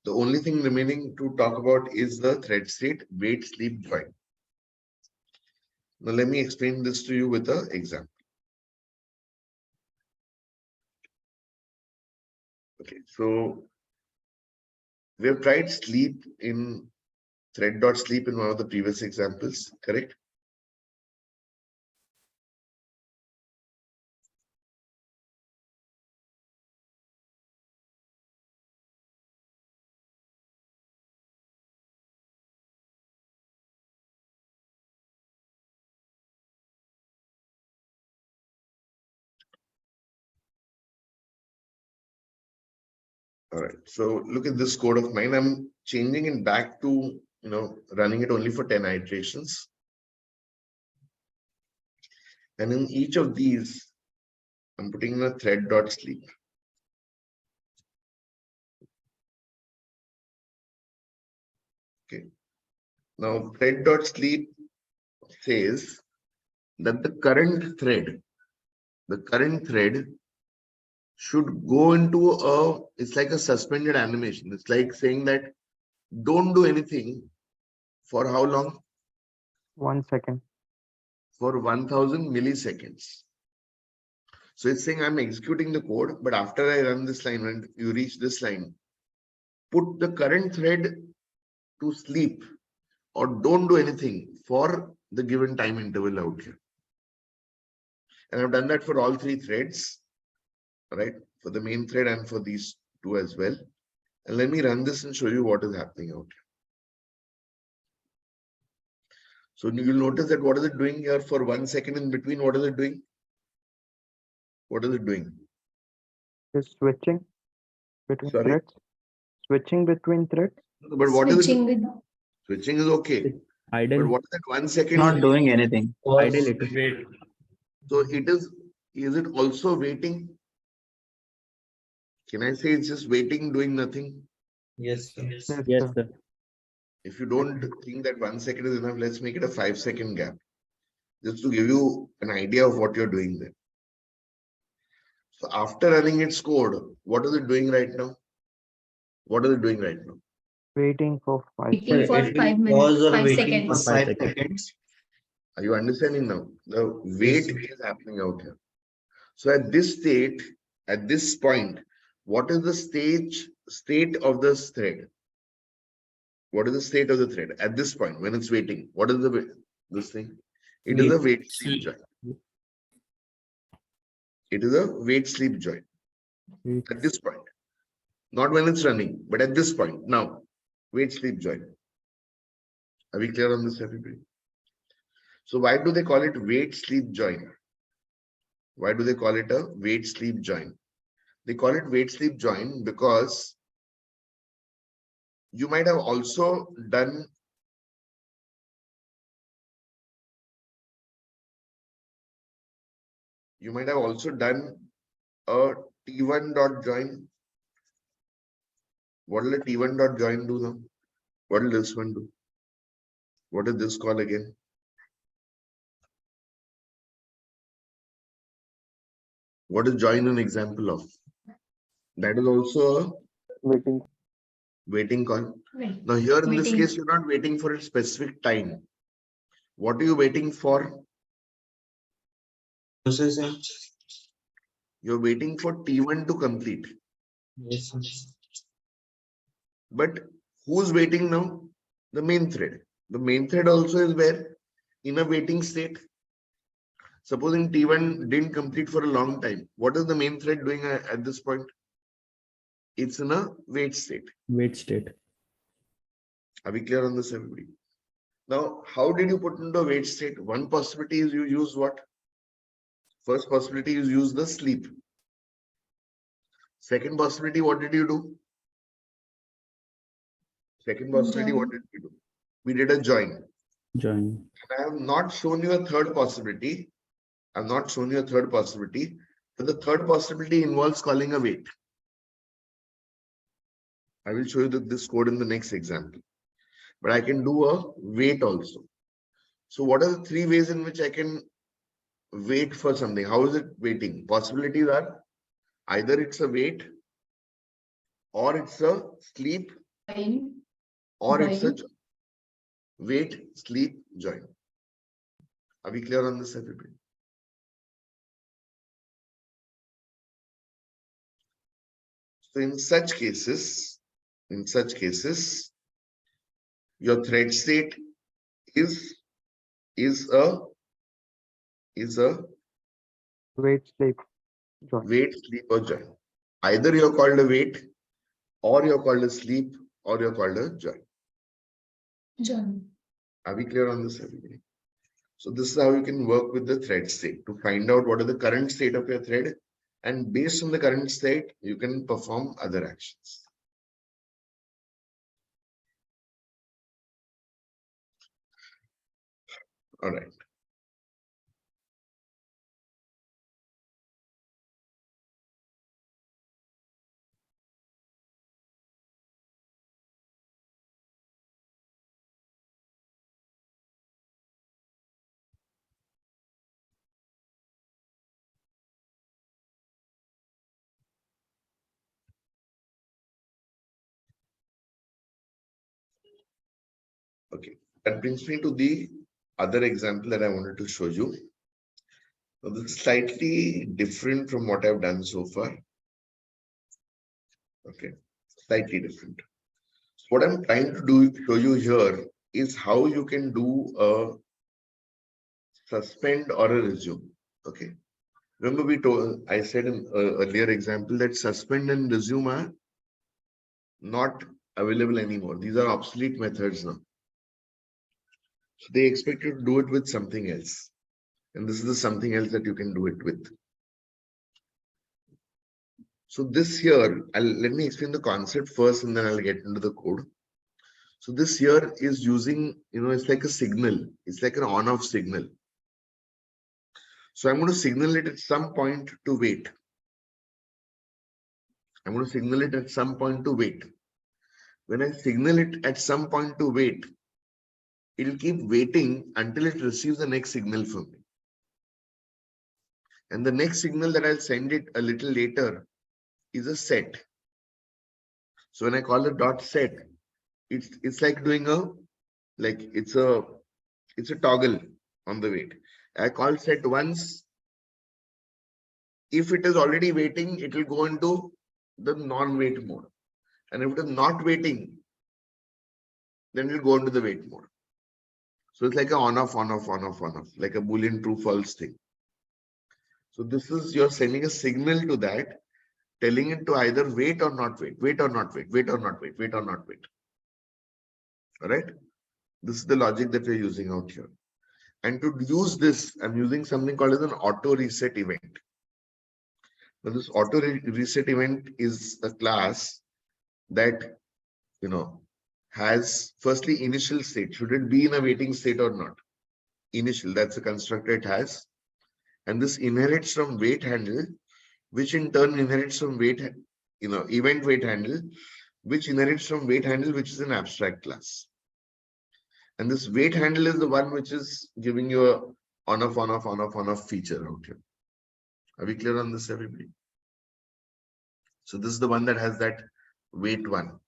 The only thing remaining to talk about is the thread state, wait, sleep, join. Now let me explain this to you with an example. Okay, so we have tried sleep in thread.sleep in one of the previous examples, correct? All right, so look at this code of mine. I'm changing it back to, running it only for 10 iterations. And in each of these, I'm putting in a thread.sleep. Okay. Now thread.sleep says that the current thread should go into it's like a suspended animation. It's like saying that don't do anything for how long? 1 second. For 1000 milliseconds. So it's saying I'm executing the code, but after I run this line, when you reach this line, put the current thread to sleep or don't do anything for the given time interval out here. And I've done that for all three threads, right? For the main thread and for these two as well. And let me run this and show you what is happening out here. So you'll notice that what is it doing here for 1 second in between? What is it doing? What is it doing? Is switching between Sorry? threads. Switching between threads. But what is it? Switching Switching is okay. Idle. But what is that 1 second? Not doing anything. Pause, Idle it is. wait. So is it also waiting? Can I say it's just waiting, doing nothing? Yes, sir. Yes, sir. If you don't think that 1 second is enough, let's make it a 5-second gap. Just to give you an idea of what you're doing there. So after running its code, what is it doing right now? What is it doing right now? Waiting for 5 Waiting seconds. for 5 Pause minutes, or 5 waiting for seconds. 5 seconds. seconds. Are you understanding now? The wait is happening out here. So at this state, at this point, what is the state of this thread? What is the state of the thread at this point when it's waiting? What is this thing? It is a wait sleep join. It is a wait sleep join at this point. Not when it's running, but at this point. Now, wait sleep join. Are we clear on this, everybody? So why do they call it wait sleep join? Why do they call it a wait sleep join? They call it wait sleep join because you might have also done a T1 dot join. What will a T1 dot join do now? What will this one do? What is this call again? What is join an example of? That is also a Waiting. Waiting call. Wait. Now here in this Waiting. case, you're not waiting for a specific time. What are you waiting for? Processing. You're waiting for T1 to complete. Yes, sir. But who's waiting now? The main thread. The main thread also is where? In a waiting state. Supposing T1 didn't complete for a long time. What is the main thread doing at this point? It's in a wait state. Wait state. Are we clear on this, everybody? Now, how did you put into a wait state? One possibility is you use what? First possibility is use the sleep. Second possibility, what did you do? Second possibility, what did we do? We did a join. Join. I have not shown you a third possibility. I have not shown you a third possibility. But the third possibility involves calling a wait. I will show you this code in the next example. But I can do a wait also. So what are the three ways in which I can wait for something? How is it waiting? Possibilities are either it's a wait, or it's a sleep, Join. or it's a Join. wait, sleep, join. Are we clear on this, everybody? So in such cases, your thread state is a Wait, sleep, join. wait, sleep, or join. Either you're called a wait, or you're called a sleep, or you're called a join. Join. Are we clear on this, everybody? So this is how you can work with the thread state to find out what is the current state of your thread, and based on the current state, you can perform other actions. All right. Okay, that brings me to the other example that I wanted to show you. Now, this is slightly different from what I've done so far. Okay, slightly different. So what I'm trying to show you here is how you can do a suspend or a resume. Okay, remember I said in earlier example that suspend and resume are not available anymore. These are obsolete methods now. So they expect you to do it with something else. And this is the something else that you can do it with. So this here, let me explain the concept first and then I'll get into the code. So this here is using, it's like a signal. It's like an on-off signal. So I'm going to signal it at some point to wait. I'm going to signal it at some point to wait. When I signal it at some point to wait, it'll keep waiting until it receives the next signal from me. And the next signal that I'll send it a little later is a set. So when I call the dot set, it's like doing it's a toggle on the wait. I call set once. If it is already waiting, it will go into the non-wait mode. And if it is not waiting, then it will go into the wait mode. So it's like a on-off, on-off, on-off, on-off, like a Boolean true-false thing. So this is, you're sending a signal to that, telling it to either wait or not wait, wait or not wait, wait or not wait, wait or not wait. All right. This is the logic that we're using out here. And to use this, I'm using something called as an auto reset event. Now this auto reset event is a class that, has firstly initial state. Should it be in a waiting state or not? Initial, that's a constructor it has. And this inherits from wait handle, which in turn inherits from wait, event wait handle, which inherits from wait handle, which is an abstract class. And this wait handle is the one which is giving you a on-off, on-off, on-off, on-off feature out here. Are we clear on this, everybody? So this is the one that has that weight 1,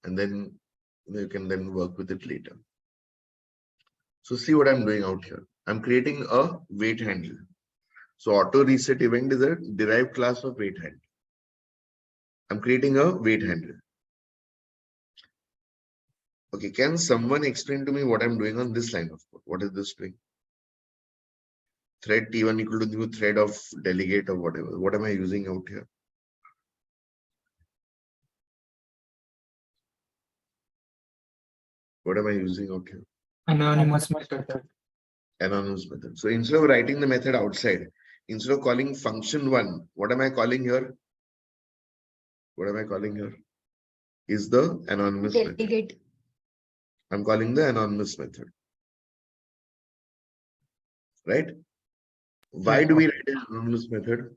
and then you can then work with it later. So see what I'm doing out here. I'm creating a weight handle. So auto reset event is a derived class of weight handle. I'm creating a weight handle. Okay, can someone explain to me what I'm doing on this line of code? What is this doing? Thread T1 equal to new thread of delegate or whatever. What am I using out here? What am I using out here? Anonymous method. Anonymous method. So instead of writing the method outside, instead of calling function1, what am I calling here? What am I calling here? Is the anonymous method. Delegate. I'm calling the anonymous method. Right? Why do we write an anonymous method?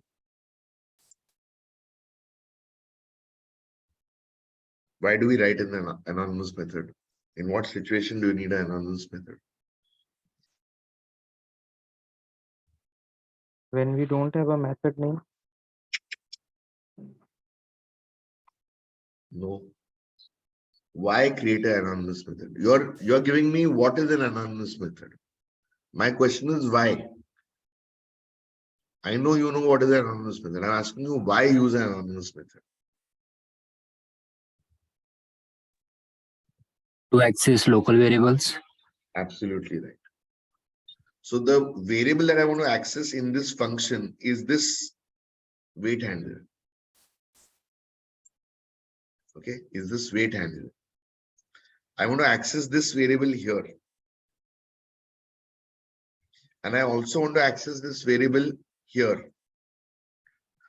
Why do we write an anonymous method? In what situation do you need an anonymous method? When we don't have a method name, No. Why create an anonymous method? You're giving me what is an anonymous method. My question is why. I know you know what is an anonymous method. I'm asking you why use an anonymous method. To access local variables. Absolutely right. So the variable that I want to access in this function is this weight handle. Okay, is this weight handle. I want to access this variable here. And I also want to access this variable here.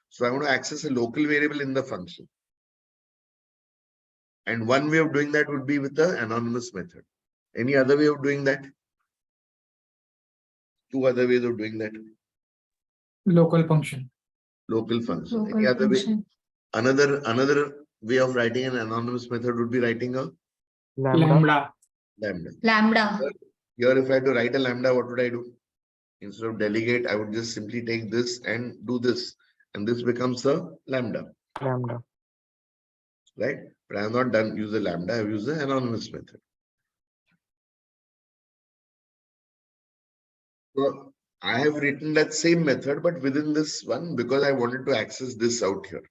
So I want to access a local variable in the function. And one way of doing that would be with the anonymous method. Any other way of doing that? Two other ways of doing that. Local function. Local function. Local Any other way? function. Another way of writing an anonymous method would be writing a lambda. lambda. Lambda. Here, if I had to write a lambda, what would I do? Instead of delegate, I would just simply take this and do this. And this becomes a lambda. Lambda. Right? But I have not done use a lambda, I have used the anonymous method. So I have written that same method, but within this one, because I wanted to access this out here.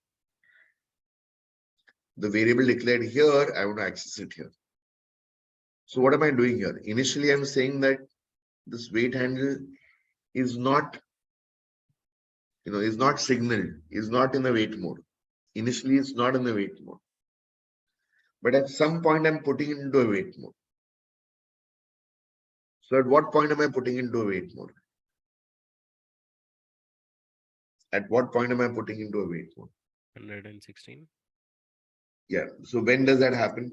The variable declared here, I want to access it here. So what am I doing here? Initially, I'm saying that this weight handle is not, is not signaled, is not in the wait mode. Initially, it's not in the wait mode. But at some point, I'm putting it into a wait mode. So at what point am I putting into a wait mode? At what point am I putting into a wait mode? 116. Yeah. So when does that happen?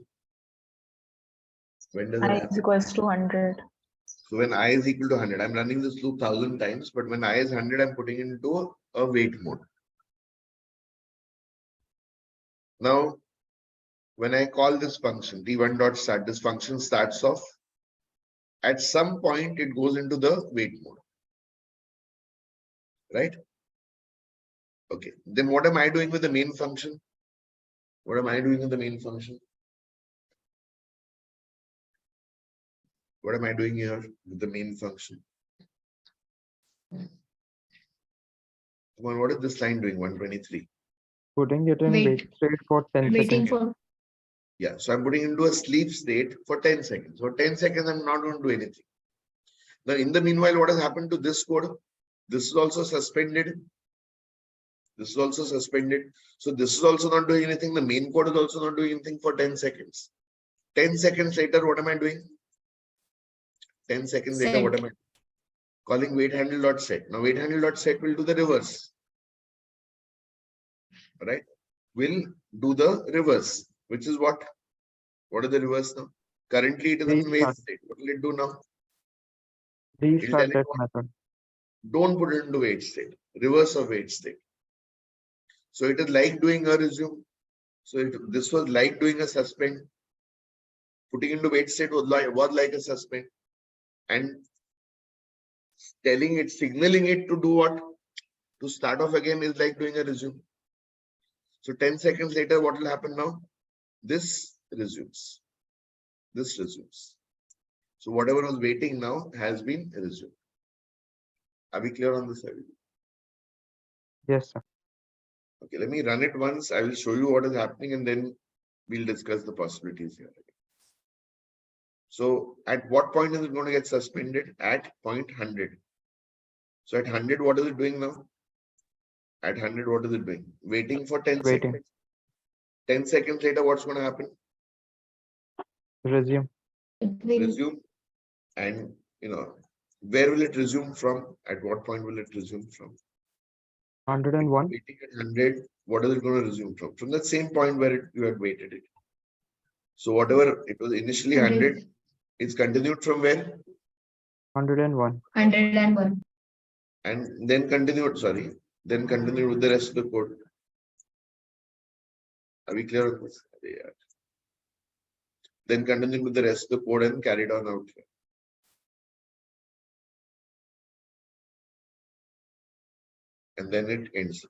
When does it happen? Is equals to 100. So when I is equal to 100, I'm running this loop 1000 times, but when I is 100, I'm putting into a wait mode. Now, when I call this function, t1.start, this function starts off. At some point, it goes into the wait mode. Right? Okay. Then what am I doing with the main function? What am I doing with the main function? What am I doing here with the main function? Come on, what is this line doing? 123. Putting it in Wait. wait state for 10 Waiting seconds. for. Yeah, so I'm putting into a sleep state for 10 seconds. For 10 seconds, I'm not going to do anything. Now, in the meanwhile, what has happened to this code? This is also suspended. This is also suspended. So this is also not doing anything. The main code is also not doing anything for 10 seconds. 10 seconds later, what am I doing? 10 seconds later, what am I doing? Calling wait handle dot set. Now wait handle dot set will do the reverse. Right? Will do the reverse, which is what? What is the reverse now? Currently it is in wait state. What will it do now? Restart that method. Don't put it into wait state. Reverse of wait state. So it is like doing a resume. So this was like doing a suspend. Putting into wait state was like a suspend. And telling it, signaling it to do what? To start off again is like doing a resume. So 10 seconds later, what will happen now? This resumes. This resumes. So whatever was waiting now has been resumed. Are we clear on this? Yes, sir. Okay, let me run it once. I will show you what is happening and then we'll discuss the possibilities here. So at what point is it going to get suspended? At point 100. So at 100, what is it doing now? At 100, what is it doing? Waiting for 10 Waiting. seconds. 10 seconds later, what's going to happen? Resume. It will Resume. And, where will it resume from? At what point will it resume from? 101. Waiting at 100, what is it going to resume from? From that same point where you had waited it. So whatever it was initially 100, it's continued from where? 101. 101. And then continued with the rest of the code. Are we clear on this? Yeah. Then continued with the rest of the code and carried on out here. And then it ends.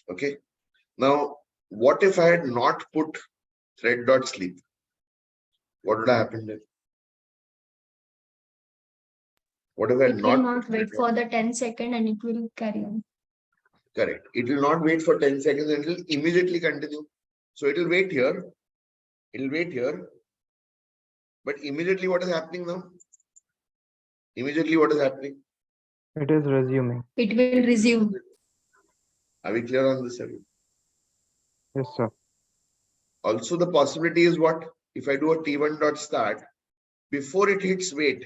Okay. Now, what if I had not put thread.sleep? What would have happened then? What if I had It will not not wait for the 10 second and it will carry on. Correct. It will not wait for 10 seconds. It will immediately continue. So it will wait here. It will wait here. But immediately what is happening now? Immediately what is happening? It is resuming. It will resume. Are we clear on this? Yes, sir. Also, the possibility is what? If I do a T1.start, before it hits wait,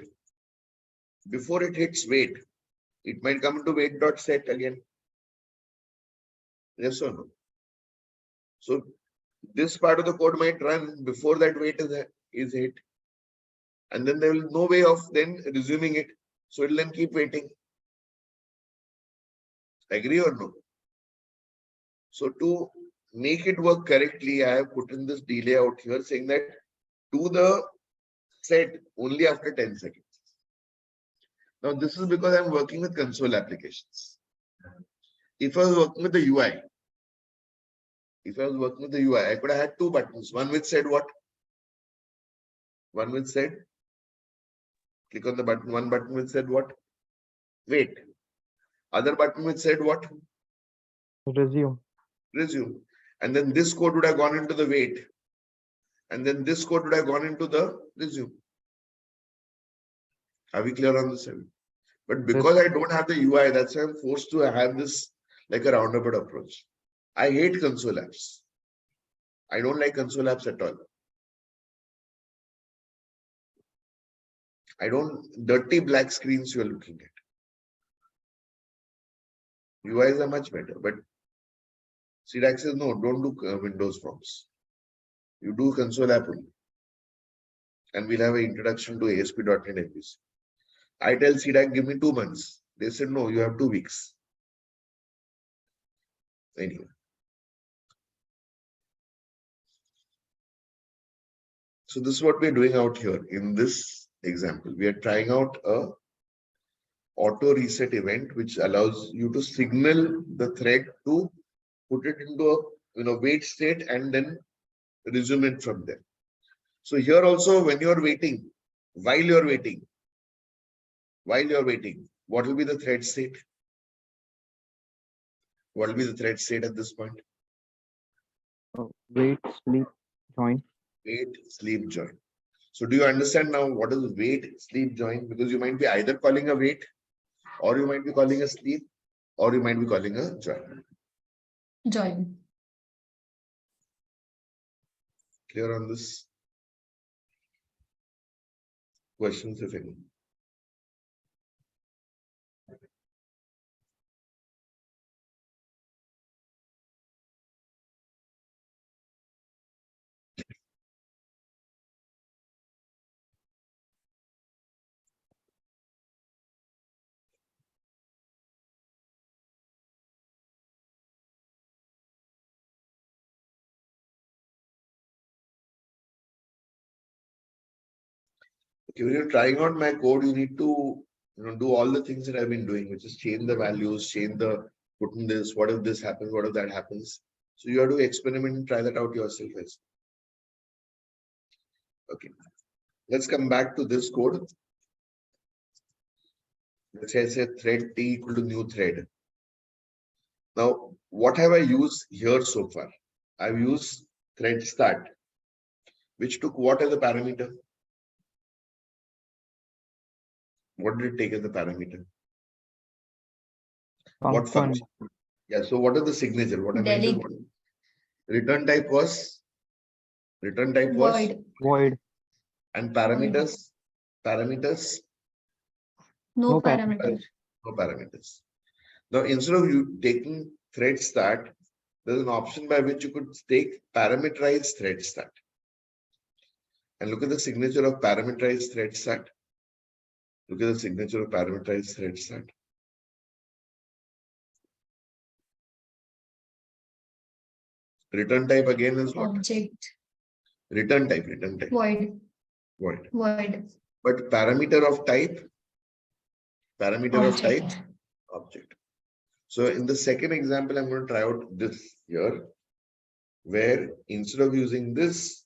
it might come to wait.set again. Yes or no? So this part of the code might run before that wait is hit. And then there will be no way of then resuming it. So it will then keep waiting. Agree or no? So to make it work correctly, I have put in this delay out here saying that do the set only after 10 seconds. Now this is because I'm working with console applications. If I was working with the UI, I could have had two buttons. One which said what? One which said, click on the button. One button which said what? Wait. Other button which said what? Resume. Resume. And then this code would have gone into the wait. And then this code would have gone into the resume. Are we clear on this? But because I don't have the UI, that's why I'm forced to have this like a roundabout approach. I hate console apps. I don't like console apps at all. I don't dirty black screens you are looking at. UIs are much better, but CDAC says no, don't do Windows forms. You do console app only. And we'll have an introduction to ASP.NET MVC. I tell CDAC, give me 2 months. They said no, you have 2 weeks. Anyway. So this is what we're doing out here in this example. We are trying out a auto reset event which allows you to signal the thread to put it into a wait state and then resume it from there. So here also when you're waiting, while you're waiting, what will be the thread state? What will be the thread state at this point? Wait, sleep, join. Wait, sleep, join. So do you understand now what is wait, sleep, join? Because you might be either calling a wait, or you might be calling a sleep, or you might be calling a join. Join. Clear on this? Questions, if any? Okay, when you're trying out my code, you need to do all the things that I've been doing, which is change the values, change the put in this, what if this happens, what if that happens? So you have to experiment and try that out yourself as well. Okay, let's come back to this code. Let's say thread T equal to new thread. Now, what have I used here so far? I've used thread start, which took what as a parameter? What did it take as a parameter? What function? Yeah, so what is the signature? What I mentioned? Return type was Void. And parameters? Parameters? No parameter. No parameters. Now, instead of you taking thread start, there's an option by which you could take parameterized thread start. And look at the signature of parameterized thread start. Look at the signature of parameterized thread start. Return type again is what? Object. Return type. Void. But parameter of type? Parameter of type? Object. So in the second example, I'm going to try out this here, where instead of using this,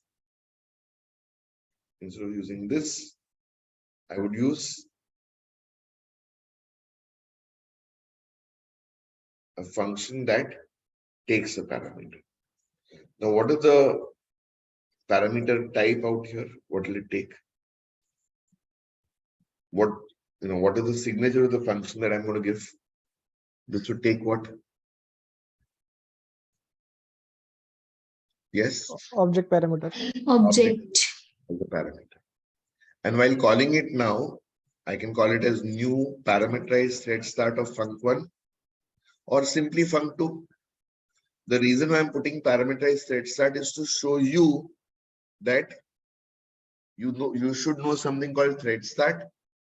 I would use a function that takes a parameter. Now, what is the parameter type out here? What will it take? What is the signature of the function that I'm going to give? This would take what? Yes. Object parameter. Object. As a parameter. And while calling it now, I can call it as new parameterized thread start of func1 or simply func2. The reason why I'm putting parameterized thread start is to show you that you should know something called thread start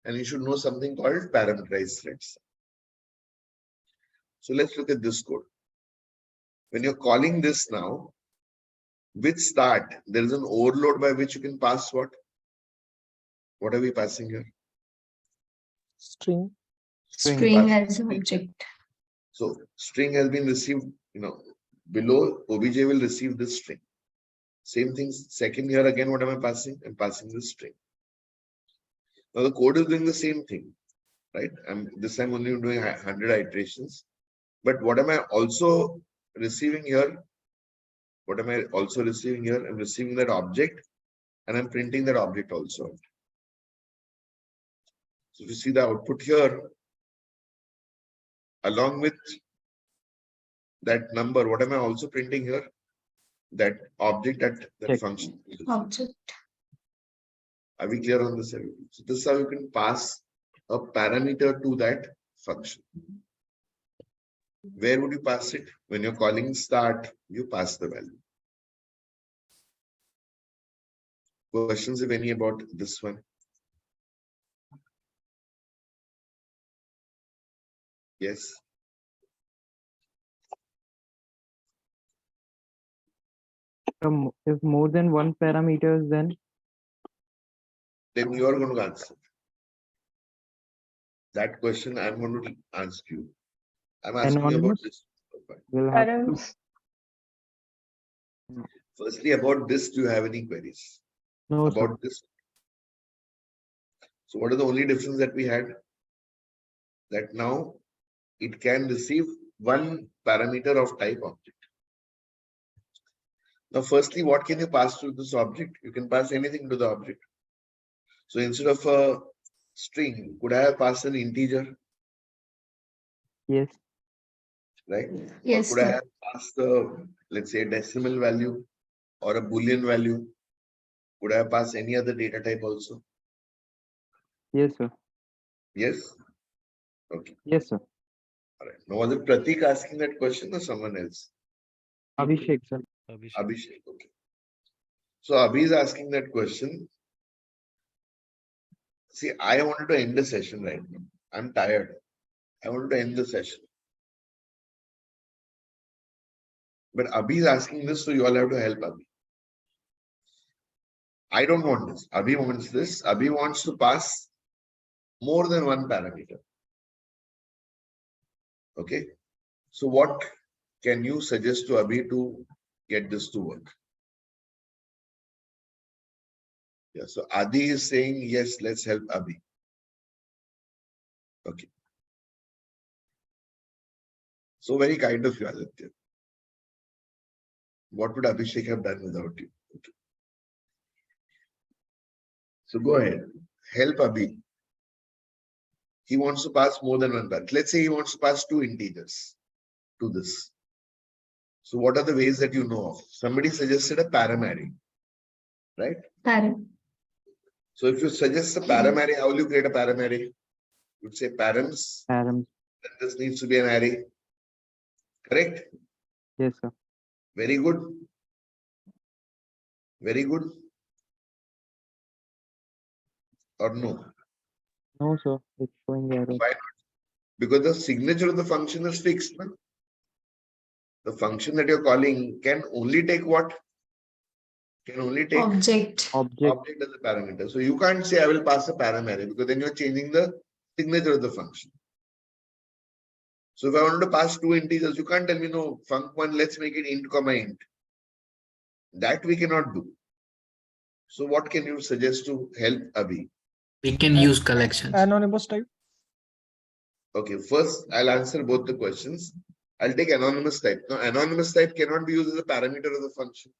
and you should know something called parameterized thread start. So let's look at this code. When you're calling this now, with start, there is an overload by which you can pass what? What are we passing here? String. String as object. So string has been received, below obj will receive this string. Same thing, second here again, what am I passing? I'm passing this string. Now the code is doing the same thing, right? This time only doing 100 iterations. But what am I also receiving here? I'm receiving that object and I'm printing that object also. So if you see the output here, along with that number, what am I also printing here? That object, that function. Object. Are we clear on this? So this is how you can pass a parameter to that function. Where would you pass it? When you're calling start, you pass the value. Questions, if any, about this one? Yes. If more than one parameters, then you are going to answer. That question I'm going to ask you. I'm asking you about this. we'll have to. Firstly, about this, do you have any queries? No, about this? So what are the only difference that we had? That now it can receive one parameter of type object. Now, firstly, what can you pass to this object? You can pass anything to the object. So instead of a string, could I have passed an integer? Yes. Right? Yes. Or could I have passed the, let's say, a decimal value or a Boolean value? Could I have passed any other data type also? Yes, sir. Yes? Okay. Yes, sir. All right. Now, was it Pratik asking that question or someone else? Abhishek, sir. Abhishek. Okay. So Abhi is asking that question. See, I wanted to end the session right now. I'm tired. I wanted to end the session. But Abhi is asking this, so you all have to help Abhi. I don't want this. Abhi wants this. Abhi wants to pass more than one parameter. Okay. So what can you suggest to Abhi to get this to work? Yeah, so Adi is saying, yes, let's help Abhi. Okay. So very kind of you, Aditya. What would Abhishek have done without you? Okay. So go ahead, help Abhi. He wants to pass more than one path. Let's say he wants to pass 2 integers to this. So what are the ways that you know of? Somebody suggested a param array, right? Param. So if you suggest a param array, how will you create a param array? You'd say params, Params. then this needs to be an array. Correct? Yes, sir. Very good. Very good. Or no? No, sir. It's showing error. Why not? Because the signature of the function is fixed. No? The function that you're calling can only take what? Can only take Object. object as a parameter. So you can't say I will pass a param array because then you're changing the signature of the function. So if I wanted to pass 2 integers, you can't tell me no, func1, let's make it int comma int. That we cannot do. So what can you suggest to help Abhi? We can use collections. Anonymous type. Okay, first I'll answer both the questions. I'll take anonymous type. Now, anonymous type cannot be used as a parameter of the function.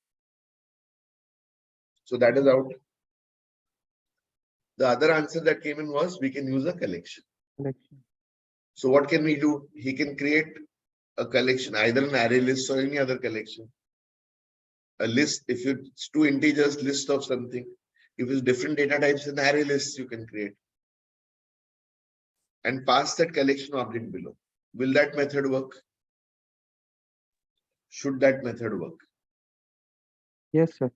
So that is out. The other answer that came in was we can use a collection. So what can we do? He can create a collection, either an array list or any other collection. A list, if it's 2 integers, list of something. If it's different data types, an array list you can create. And pass that collection object below. Will that method work? Should that method work? Yes, sir.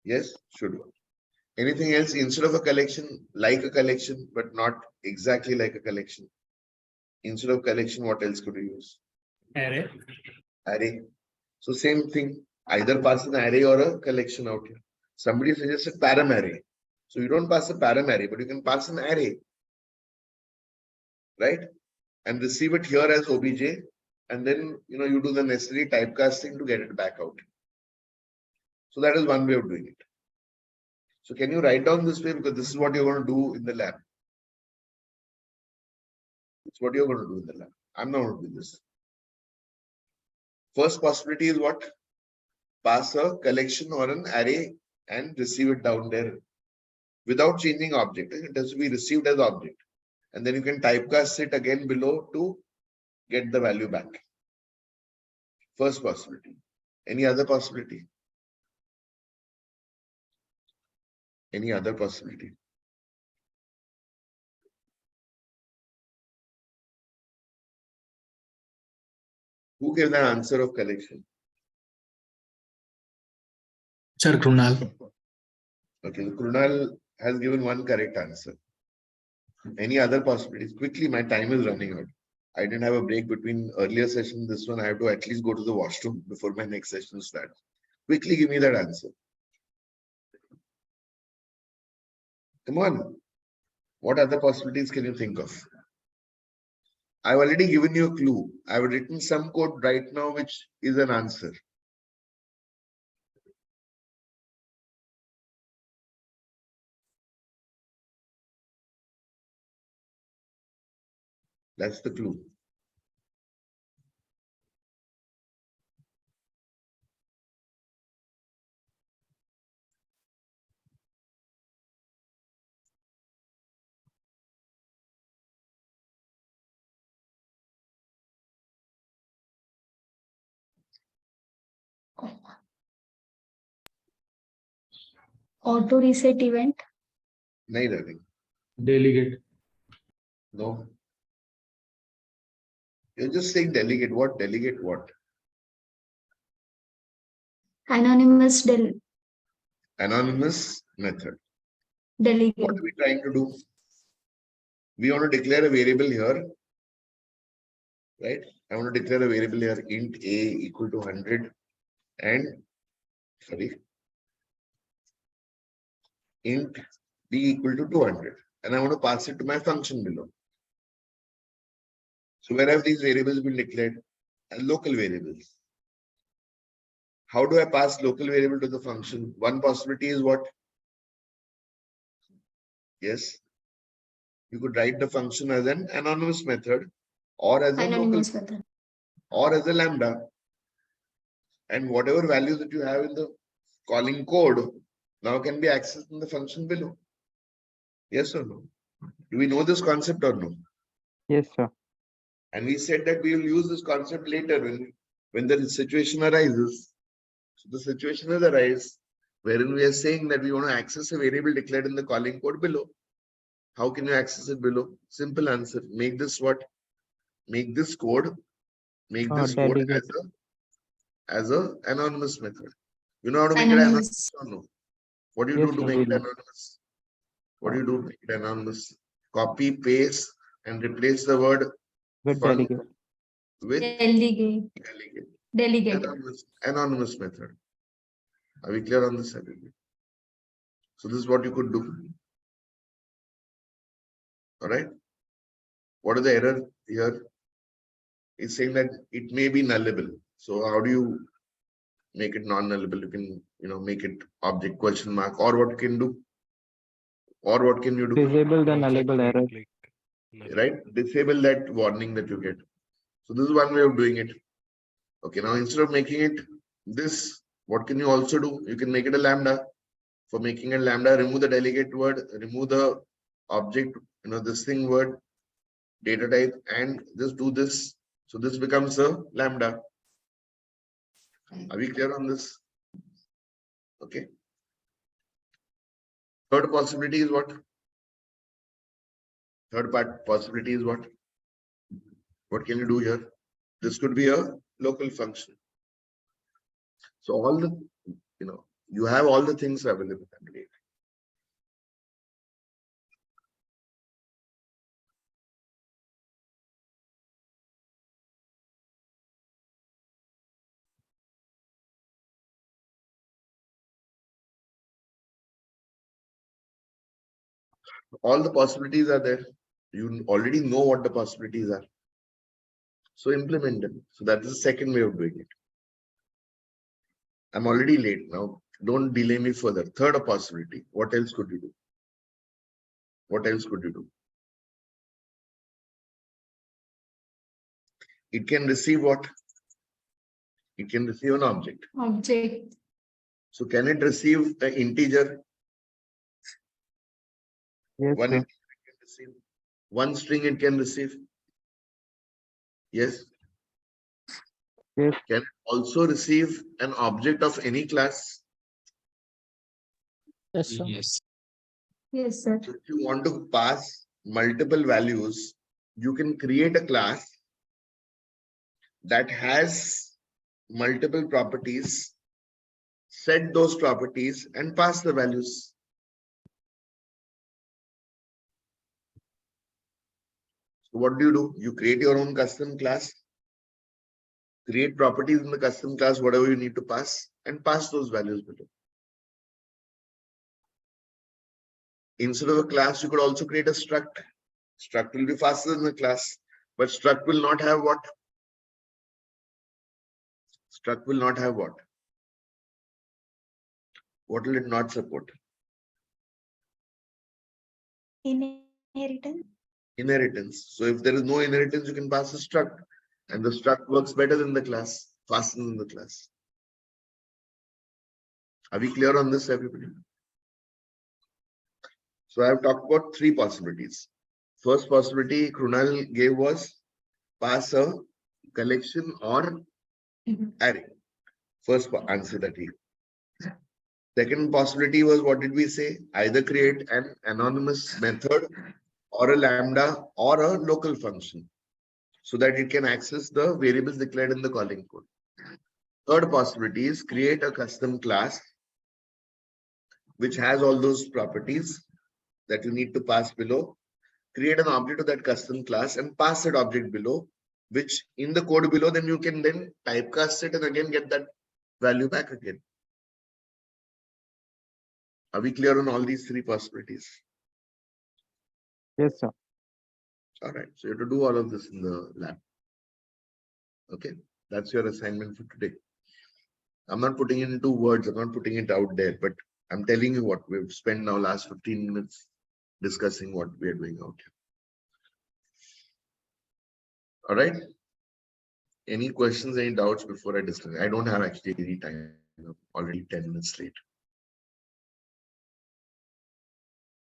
Yes, should work. Anything else instead of a collection, like a collection, but not exactly like a collection? Instead of collection, what else could you use? Array. Array. So same thing, either pass an array or a collection out here. Somebody suggested param array. So you don't pass a param array, but you can pass an array. Right? And receive it here as obj. And then, you do the necessary typecasting to get it back out. So that is one way of doing it. So can you write down this way? Because this is what you're going to do in the lab. It's what you're going to do in the lab. I'm not going to do this. First possibility is what? Pass a collection or an array and receive it down there without changing object. It has to be received as object. And then you can typecast it again below to get the value back. First possibility. Any other possibility? Any other possibility? Who gave the answer of collection? Sir, Krunal. Okay, Krunal has given one correct answer. Any other possibilities? Quickly, my time is running out. I didn't have a break between earlier session. This one, I have to at least go to the washroom before my next session starts. Quickly, give me that answer. Come on. What other possibilities can you think of? I've already given you a clue. I've written some code right now, which is an answer. That's the clue. Auto reset event. Nahi darling. Delegate. No. You're just saying delegate. What? Delegate what? Anonymous Anonymous method. delegate. What are we trying to do? We want to declare a variable here. Right? I want to declare a variable here, int a equal to 100 and int b equal to 200, and I want to pass it to my function below. So where have these variables been declared? and local variables. How do I pass local variable to the function? One possibility is what? Yes. You could write the function as an anonymous method or as a local Anonymous method. or as a lambda. And whatever values that you have in the calling code now can be accessed in the function below. Yes or no? Do we know this concept or no? Yes, sir. And we said that we will use this concept later when the situation arises. So the situation has arisen wherein we are saying that we want to access a variable declared in the calling code below. How can you access it below? Simple answer. Make this what? Make this code. Make this code Delegate. as a anonymous method. You know how to make it anonymous or no? What do you Yes, do to sir, make we it know. anonymous? What do you do to make it anonymous? Copy, paste, and replace the word With fun delegate. with Delegate. delegate. Delegate. Anonymous method. Are we clear on this? So this is what you could do. All right. What is the error here? It's saying that it may be nullable. So how do you make it non-nullable? You can, make it object question mark, or what you can do? Or what can you do? Disable the Cross-check nullable right error. click, null. Right? Disable that warning that you get. So this is one way of doing it. Okay, now instead of making it this, what can you also do? You can make it a lambda. For making a lambda, remove the delegate word, remove the object, this thing word, data type, and just do this. So this becomes a lambda. Are we clear on this? Okay. Third possibility is what? Third part possibility is what? What can you do here? This could be a local function. So all the, you have all the things available. All the possibilities are there. You already know what the possibilities are. So implement them. So that is the second way of doing it. I'm already late now. Don't delay me further. Third possibility. What else could you do? What else could you do? It can receive what? It can receive an object. Object. So can it receive the integer? Yes, One sir. integer it can receive. One string it can receive. Yes. Yes. Can it also receive an object of any class? Yes, sir. Yes. Yes, sir. So if you want to pass multiple values, you can create a class that has multiple properties, set those properties and pass the values. So what do? You create your own custom class, create properties in the custom class, whatever you need to pass, and pass those values below. Instead of a class, you could also create a struct. Struct will be faster than the class, but struct will not have what? Struct will not have what? What will it not support? Inheritance. Inheritance. So if there is no inheritance, you can pass a struct, and the struct works better than the class, faster than the class. Are we clear on this, everybody? So I have talked about three possibilities. First possibility Krunal gave was pass a collection or array. First answer that he. Second possibility was, what did we say? Either create an anonymous method or a lambda or a local function so that it can access the variables declared in the calling code. Third possibility is create a custom class which has all those properties that you need to pass below. Create an object of that custom class and pass that object below, which in the code below, then you can then typecast it and again get that value back again. Are we clear on all these three possibilities? Yes, sir. All right. So you have to do all of this in the lab. Okay. That's your assignment for today. I'm not putting it into words, I'm not putting it out there, but I'm telling you what we've spent now last 15 minutes discussing what we are doing out here. All right. Any questions, any doubts before I discuss? I don't have actually any time. I'm already 10 minutes late.